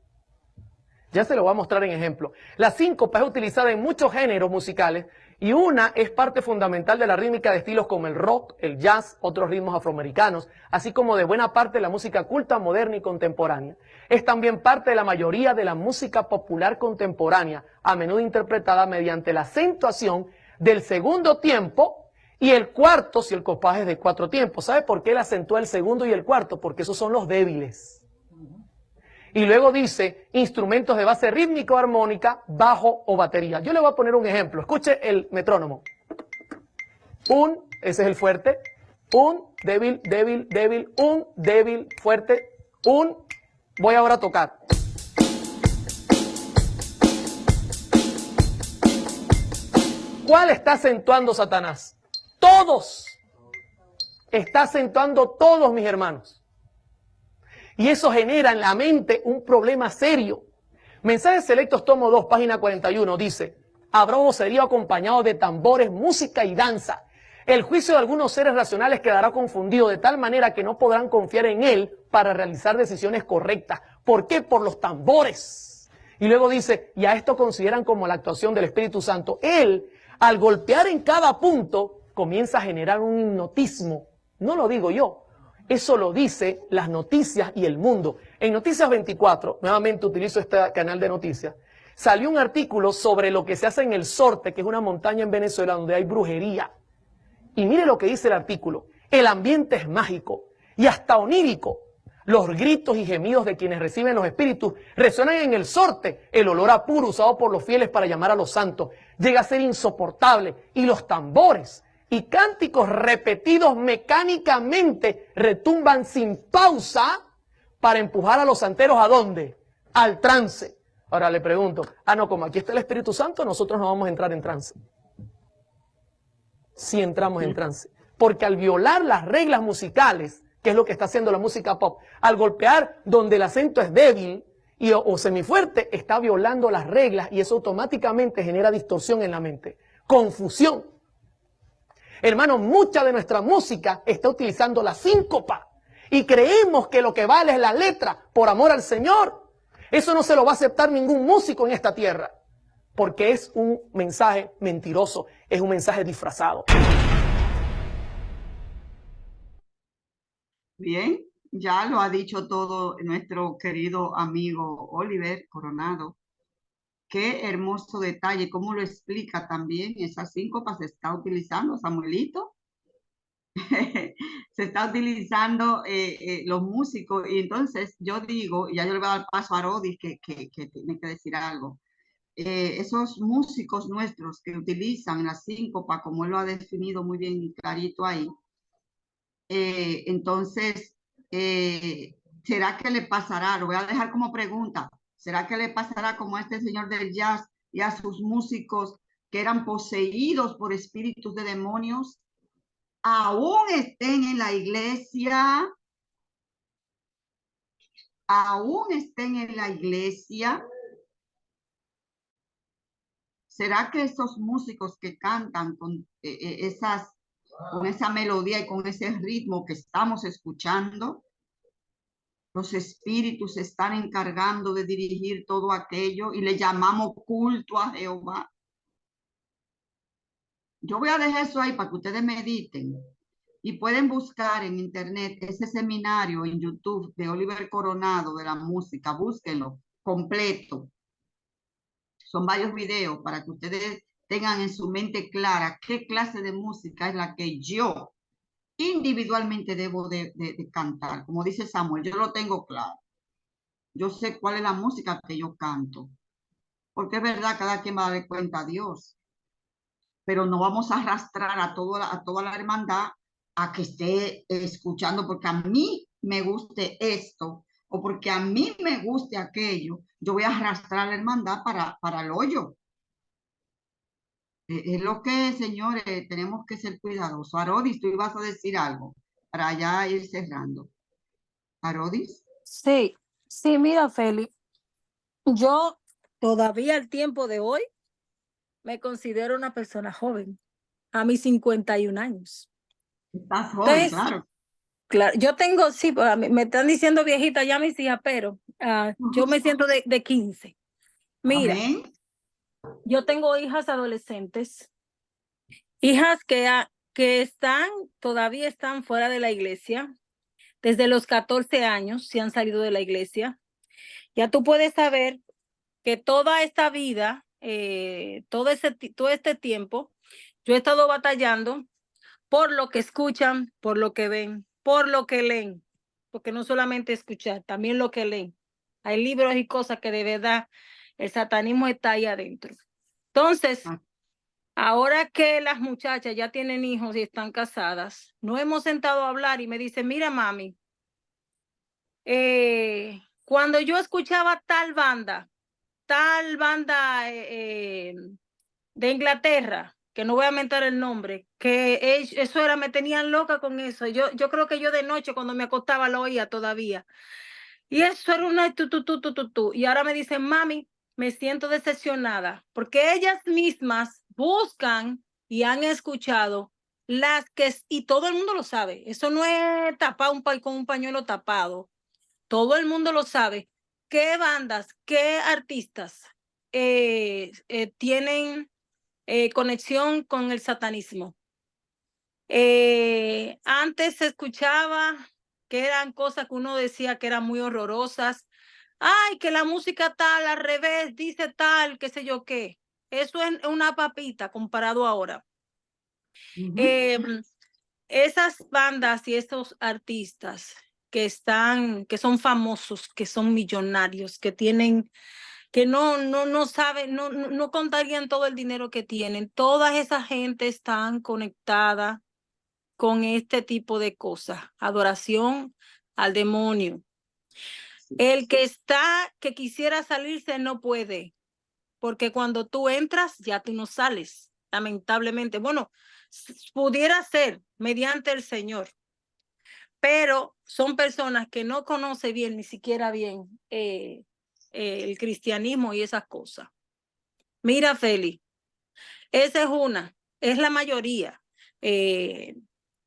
Ya se lo voy a mostrar en ejemplo. La síncopa es utilizada en muchos géneros musicales y una es parte fundamental de la rítmica de estilos como el rock, el jazz, otros ritmos afroamericanos, así como de buena parte de la música culta, moderna y contemporánea. Es también parte de la mayoría de la música popular contemporánea, a menudo interpretada mediante la acentuación del segundo tiempo y el cuarto si el compás es de 4 tiempos. ¿Sabe por qué él acentúa el segundo y el cuarto? Porque esos son los débiles. Y luego dice instrumentos de base rítmica o armónica, bajo o batería. Yo le voy a poner un ejemplo. Escuche el metrónomo. Ese es el fuerte. Débil, débil, débil, débil, fuerte, Voy ahora a tocar. ¿Cuál está acentuando Satanás? Todos. Está acentuando todos, mis hermanos. Y eso genera en la mente un problema serio. Mensajes Selectos, tomo 2, página 41, dice: habrá vocerío acompañado de tambores, música y danza. El juicio de algunos seres racionales quedará confundido de tal manera que no podrán confiar en él para realizar decisiones correctas. ¿Por qué? Por los tambores. Y luego dice, y a esto consideran como la actuación del Espíritu Santo. Él, al golpear en cada punto, comienza a generar un hipnotismo. No lo digo yo. Eso lo dice las noticias y el mundo. En Noticias 24, nuevamente utilizo este canal de noticias, salió un artículo sobre lo que se hace en el Sorte, que es una montaña en Venezuela donde hay brujería. Y mire lo que dice el artículo. El ambiente es mágico y hasta onírico. Los gritos y gemidos de quienes reciben los espíritus resuenan en el Sorte. El olor a puro usado por los fieles para llamar a los santos llega a ser insoportable. Y los tambores y cánticos repetidos mecánicamente retumban sin pausa para empujar a los santeros ¿a dónde? Al trance. Ahora le pregunto, no, como aquí está el Espíritu Santo, nosotros no vamos a entrar en trance. Sí entramos en trance. Porque al violar las reglas musicales, que es lo que está haciendo la música pop, al golpear donde el acento es débil o semifuerte, está violando las reglas y eso automáticamente genera distorsión en la mente, confusión. Hermano, mucha de nuestra música está utilizando la síncopa y creemos que lo que vale es la letra por amor al Señor. Eso no se lo va a aceptar ningún músico en esta tierra, porque es un mensaje mentiroso, es un mensaje disfrazado. Bien, ya lo ha dicho todo nuestro querido amigo Oliver Coronado. Qué hermoso detalle, cómo lo explica también. Esa síncopa se está utilizando, Samuelito. Se está utilizando los músicos. Y entonces yo digo, y ya yo le voy a dar paso a Rodis que tiene que decir algo. Esos músicos nuestros que utilizan la síncopa, como él lo ha definido muy bien y clarito ahí, entonces, ¿será que le pasará? Lo voy a dejar como pregunta. ¿Será que le pasará como a este señor del jazz y a sus músicos que eran poseídos por espíritus de demonios? Aún estén en la iglesia, aún estén en la iglesia. ¿Será que esos músicos que cantan con con esa melodía y con ese ritmo que estamos escuchando, los espíritus se están encargando de dirigir todo aquello y le llamamos culto a Jehová? Yo voy a dejar eso ahí para que ustedes mediten y pueden buscar en internet ese seminario en YouTube de Oliver Coronado de la música. Búsquenlo completo. Son varios videos para que ustedes tengan en su mente clara qué clase de música es la que yo individualmente debo de cantar. Como dice Samuel, yo lo tengo claro. Yo sé cuál es la música que yo canto. Porque es verdad, cada quien va a dar cuenta a Dios. Pero no vamos a arrastrar a toda la hermandad a que esté escuchando porque a mí me guste esto o porque a mí me guste aquello. Yo voy a arrastrar a la hermandad para el hoyo. Es lo que, señores, tenemos que ser cuidadosos. Arodis, tú ibas a decir algo para ya ir cerrando. Arodis. Sí, sí, mira, Feli, yo todavía al tiempo de hoy me considero una persona joven, a mis 51 años. Estás joven, Entonces, claro. claro, yo tengo, sí, me están diciendo viejita ya mis hijas, pero yo me siento de 15. Mira, Amén. yo tengo hijas adolescentes, hijas que todavía están fuera de la iglesia, desde los 14 años se han salido de la iglesia. Ya tú puedes saber que toda esta vida, todo este tiempo, yo he estado batallando por lo que escuchan, por lo que ven, por lo que leen, porque no solamente escuchar, también lo que leen. Hay libros y cosas que de verdad el satanismo está ahí adentro. Entonces, ahora que las muchachas ya tienen hijos y están casadas, nos hemos sentado a hablar y me dicen, mira mami, cuando yo escuchaba tal banda de Inglaterra, que no voy a mentar el nombre, que eso era, me tenían loca con eso. Yo creo que yo de noche cuando me acostaba lo oía todavía. Y eso era una tu. Y ahora me dicen, mami, me siento decepcionada, porque ellas mismas buscan y han escuchado y todo el mundo lo sabe. Eso no es tapar con un pañuelo tapado. Todo el mundo lo sabe. ¿Qué bandas, qué artistas tienen conexión con el satanismo? Antes se escuchaba que eran cosas que uno decía que eran muy horrorosas. Ay, que la música tal, al revés, dice tal, qué sé yo qué. Eso es una papita comparado ahora. Esas bandas y esos artistas que son famosos, que son millonarios, que no saben, no contarían todo el dinero que tienen. Toda esa gente están conectada con este tipo de cosas, adoración al demonio. El que quisiera salirse no puede, porque cuando tú entras ya tú no sales, lamentablemente. Bueno, pudiera ser mediante el Señor, pero son personas que no conocen bien, ni siquiera bien el cristianismo y esas cosas. Mira, Feli, esa es la mayoría.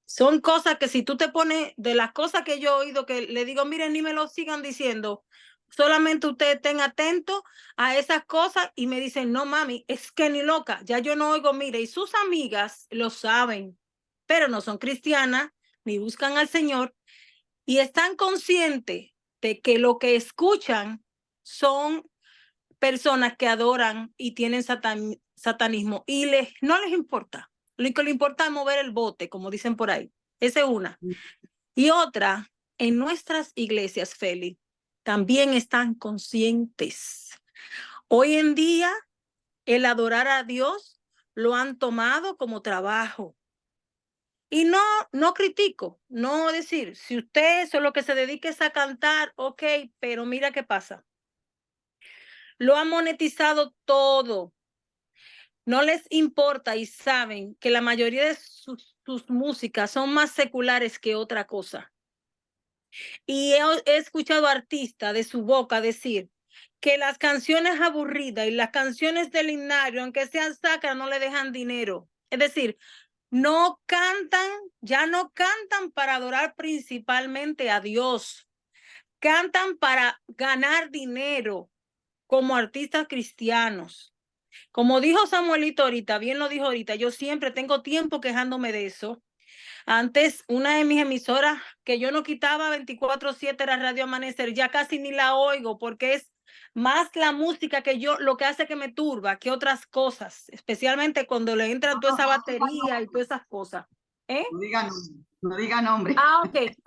Son cosas que si tú te pones, de las cosas que yo he oído, que le digo, miren, ni me lo sigan diciendo, solamente ustedes estén atentos a esas cosas y me dicen, no mami, es que ni loca, ya yo no oigo, mire, y sus amigas lo saben, pero no son cristianas, ni buscan al Señor, y están conscientes de que lo que escuchan son personas que adoran y tienen satanismo, y no les importa. Lo que le importa es mover el bote, como dicen por ahí. Esa es una. Y otra, en nuestras iglesias, Feli, también están conscientes. Hoy en día, el adorar a Dios lo han tomado como trabajo. Y no critico, no decir, si usted solo que se dedique es a cantar, ok, pero mira qué pasa. Lo han monetizado todo. No les importa y saben que la mayoría de sus músicas son más seculares que otra cosa. Y he escuchado artistas de su boca decir que las canciones aburridas y las canciones del himnario, aunque sean sacras, no le dejan dinero. Es decir, no cantan, ya no cantan para adorar principalmente a Dios. Cantan para ganar dinero como artistas cristianos. Como dijo Samuelito ahorita, bien lo dijo ahorita, yo siempre tengo tiempo quejándome de eso. Antes, una de mis emisoras que yo no quitaba 24/7 era Radio Amanecer, ya casi ni la oigo porque es más la música que lo que hace que me turba que otras cosas, especialmente cuando le entra toda esa batería y todas esas cosas. No diga nombre.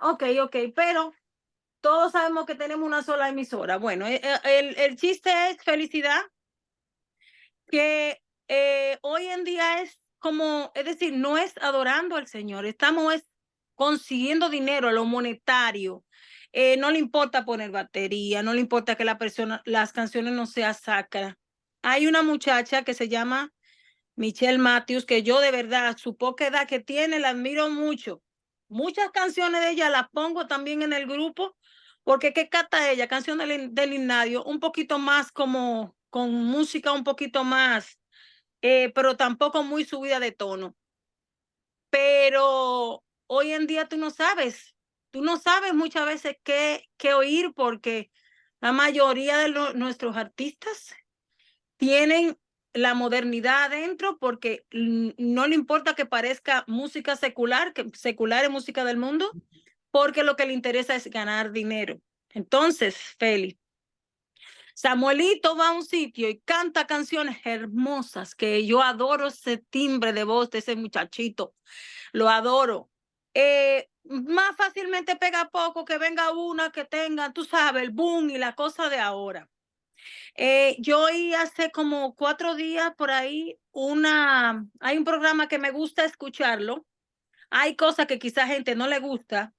Ok, pero todos sabemos que tenemos una sola emisora. Bueno, el chiste es felicidad, que hoy en día es como, es decir, no es adorando al Señor, estamos consiguiendo dinero, lo monetario. No le importa poner batería, no le importa que las canciones no sean sacras. Hay una muchacha que se llama Michelle Matthews, que yo de verdad, su poca edad que tiene, la admiro mucho. Muchas canciones de ella las pongo también en el grupo, porque ¿qué canta ella? Canción del himnario, un poquito más como con música un poquito más, pero tampoco muy subida de tono. Pero hoy en día tú no sabes muchas veces qué oír, porque la mayoría de nuestros artistas tienen la modernidad adentro, porque no le importa que parezca música secular, que secular es música del mundo, porque lo que le interesa es ganar dinero. Entonces, Feli, Samuelito va a un sitio y canta canciones hermosas, que yo adoro ese timbre de voz de ese muchachito, lo adoro. Más fácilmente pega poco que venga una que tenga, tú sabes, el boom y la cosa de ahora. Yo oí hace como 4 días por ahí hay un programa que me gusta escucharlo. Hay cosas que quizá gente no le gusta,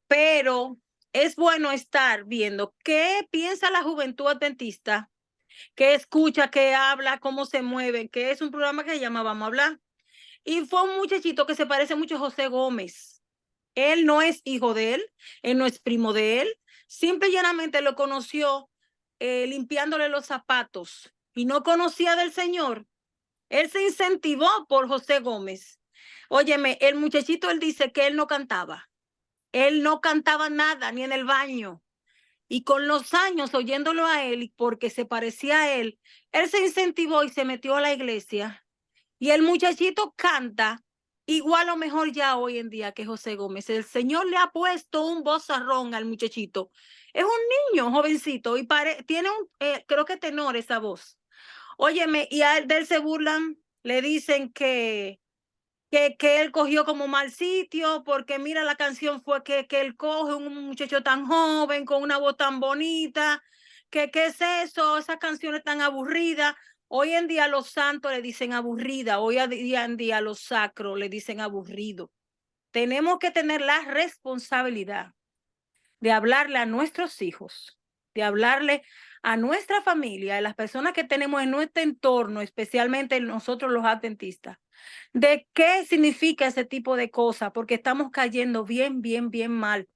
pero es bueno estar viendo qué piensa la juventud adventista, qué escucha, qué habla, cómo se mueve, que es un programa que se llama Vamos a Hablar. Y fue un muchachito que se parece mucho a José Gómez. Él no es hijo de él no es primo de él, simple y llanamente lo conoció limpiándole los zapatos y no conocía del Señor. Él se incentivó por José Gómez. Óyeme, el muchachito, él dice que él no cantaba nada, ni en el baño. Y con los años, oyéndolo a él, porque se parecía a él se incentivó y se metió a la iglesia. Y el muchachito canta igual o mejor ya hoy en día que José Gómez. El Señor le ha puesto un vozarrón al muchachito. Es un niño jovencito y tiene creo que tenor esa voz. Óyeme, y a él de él se burlan, le dicen que él cogió como mal sitio, porque mira, la canción fue que él coge un muchacho tan joven, con una voz tan bonita, ¿qué es eso? Esas canciones tan aburridas. Hoy en día los santos le dicen aburrida, hoy en día los sacros le dicen aburrido. Tenemos que tener la responsabilidad de hablarle a nuestros hijos, de hablarle a nuestra familia, a las personas que tenemos en nuestro entorno, especialmente nosotros los adventistas, de qué significa ese tipo de cosas, porque estamos cayendo bien mal.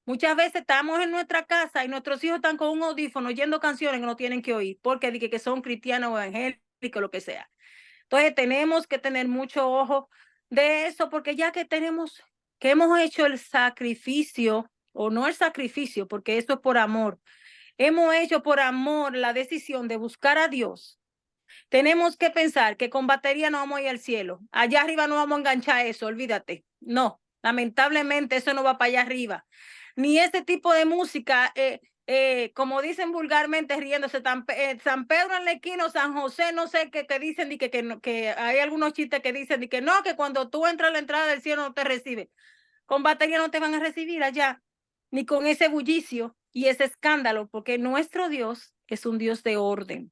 Muchas veces estamos en nuestra casa y nuestros hijos están con un audífono oyendo canciones que no tienen que oír, porque dicen que son cristianos o evangélicos, lo que sea. Entonces tenemos que tener mucho ojo de eso, porque ya que hemos hecho el sacrificio, o no el sacrificio, porque eso es por amor, hemos hecho por amor la decisión de buscar a Dios. Tenemos que pensar que con batería no vamos a ir al cielo. Allá arriba no vamos a enganchar eso, olvídate. No, lamentablemente eso no va para allá arriba. Ni ese tipo de música, como dicen vulgarmente riéndose, San Pedro en la esquina o San José, no sé qué dicen, y que hay algunos chistes que dicen que no, que cuando tú entras a la entrada del cielo no te recibe. Con batería no te van a recibir allá, ni con ese bullicio y ese escándalo, porque nuestro Dios es un Dios de orden.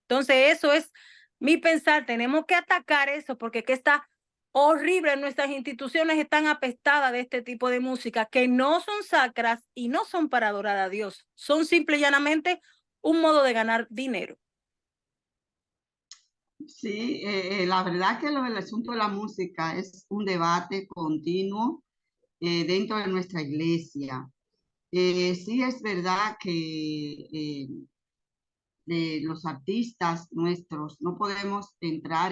Entonces, eso es mi pensar. Tenemos que atacar eso porque que está horrible. Nuestras instituciones están apestadas de este tipo de música que no son sacras y no son para adorar a Dios. Son simple y llanamente un modo de ganar dinero. Sí, la verdad que el asunto de la música es un debate continuo dentro de nuestra iglesia. Sí es verdad que los artistas nuestros no podemos entrar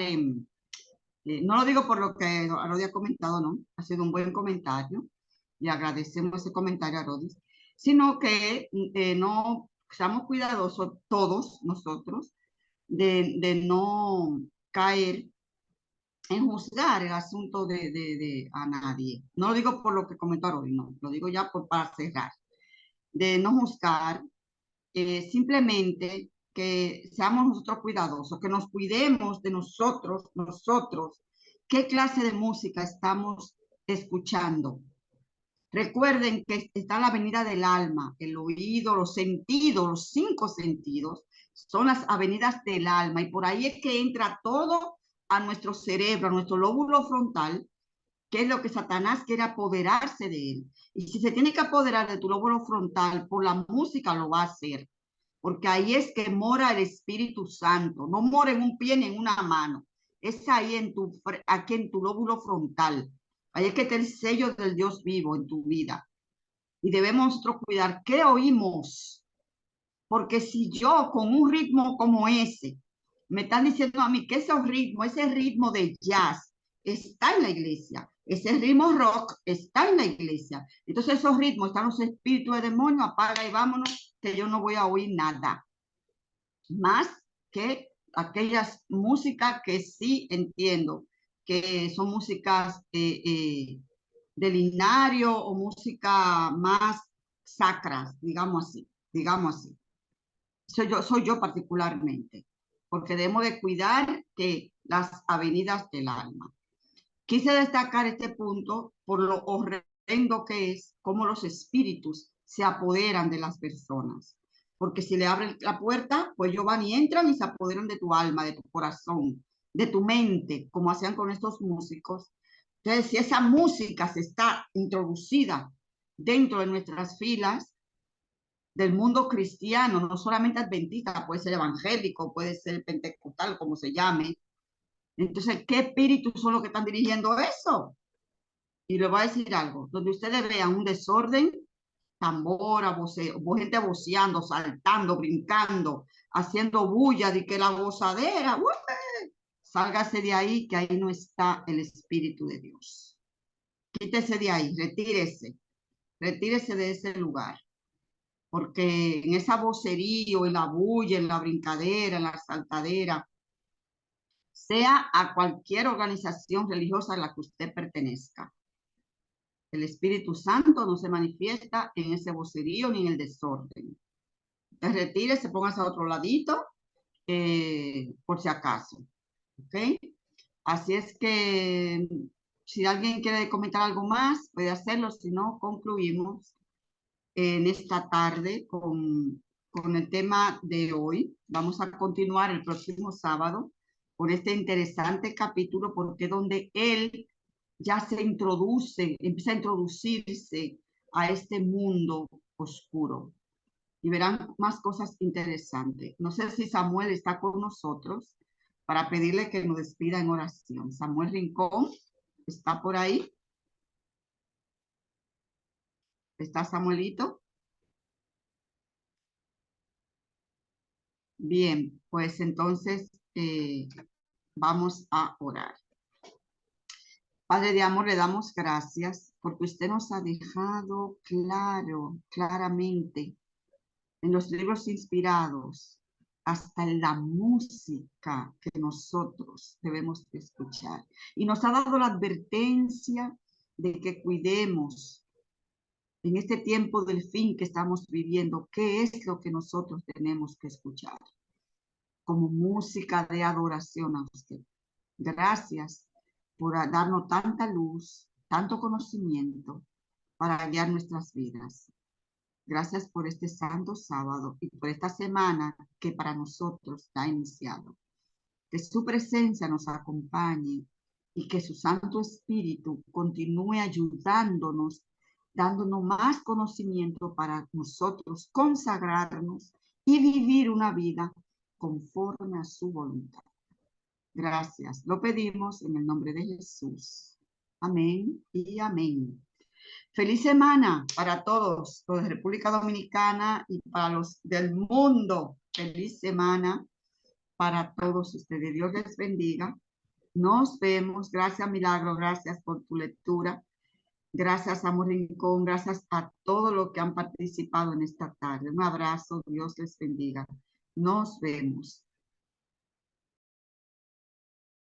no lo digo por lo que Arodi ha comentado, no, ha sido un buen comentario y agradecemos ese comentario a Arodi, sino que no seamos cuidadosos todos nosotros de no caer en juzgar el asunto a nadie. No lo digo por lo que comentó Arodi, no, lo digo ya para cerrar, de no juzgar, simplemente que seamos nosotros cuidadosos, que nos cuidemos de nosotros, qué clase de música estamos escuchando. Recuerden que está la avenida del alma, el oído, los sentidos, los 5 sentidos, son las avenidas del alma y por ahí es que entra todo a nuestro cerebro, a nuestro lóbulo frontal, que es lo que Satanás quiere apoderarse de él. Y si se tiene que apoderar de tu lóbulo frontal por la música, lo va a hacer. Porque ahí es que mora el Espíritu Santo. No mora en un pie ni en una mano. Es ahí aquí en tu lóbulo frontal. Ahí es que está el sello del Dios vivo en tu vida. Y debemos nosotros cuidar qué oímos. Porque si yo con un ritmo como ese, me están diciendo a mí que ese ritmo de jazz está en la iglesia, ese ritmo rock está en la iglesia. Entonces esos ritmos están los espíritus de demonio, apaga y vámonos, que yo no voy a oír nada. Más que aquellas músicas que sí entiendo, que son músicas del inario o música más sacras, digamos así. Soy yo particularmente, porque debemos de cuidar que las avenidas del alma. Quise destacar este punto por lo horrendo que es cómo los espíritus se apoderan de las personas. Porque si le abren la puerta, pues ellos van y entran y se apoderan de tu alma, de tu corazón, de tu mente, como hacían con estos músicos. Entonces, si esa música se está introducida dentro de nuestras filas, del mundo cristiano, no solamente adventista, puede ser evangélico, puede ser pentecostal, como se llame. Entonces, ¿qué espíritus son los que están dirigiendo eso? Y le voy a decir algo, donde ustedes vean un desorden, tambora, gente voceando, saltando, brincando, haciendo bulla de que la gozadera, sálgase de ahí, que ahí no está el Espíritu de Dios. Quítese de ahí, retírese de ese lugar. Porque en esa vocería, en la bulla, en la brincadera, en la saltadera, sea a cualquier organización religiosa a la que usted pertenezca, el Espíritu Santo no se manifiesta en ese vocerío ni en el desorden. Entonces retírese, póngase a otro ladito, por si acaso. ¿Ok? Así es que si alguien quiere comentar algo más, puede hacerlo, si no, concluimos en esta tarde con el tema de hoy. Vamos a continuar el próximo sábado con este interesante capítulo porque donde él ya se introduce, empieza a introducirse a este mundo oscuro y verán más cosas interesantes. No sé si Samuel está con nosotros para pedirle que nos despida en oración. Samuel Rincón, ¿está por ahí? ¿Está Samuelito? Bien, pues entonces vamos a orar. Padre de amor, le damos gracias porque usted nos ha dejado claramente en los libros inspirados, hasta en la música que nosotros debemos de escuchar. Y nos ha dado la advertencia de que cuidemos en este tiempo del fin que estamos viviendo, qué es lo que nosotros tenemos que escuchar como música de adoración a usted. Gracias por darnos tanta luz, tanto conocimiento para guiar nuestras vidas. Gracias por este santo sábado y por esta semana que para nosotros ha iniciado. Que su presencia nos acompañe y que su Santo Espíritu continúe ayudándonos, dándonos más conocimiento para nosotros consagrarnos y vivir una vida conforme a su voluntad. Gracias. Lo pedimos en el nombre de Jesús. Amén y amén. Feliz semana para todos, los de República Dominicana y para los del mundo. Feliz semana para todos ustedes. Dios les bendiga. Nos vemos. Gracias, Milagro. Gracias por tu lectura. Gracias, Amor Rincón. Gracias a todos los que han participado en esta tarde. Un abrazo. Dios les bendiga. Nos vemos.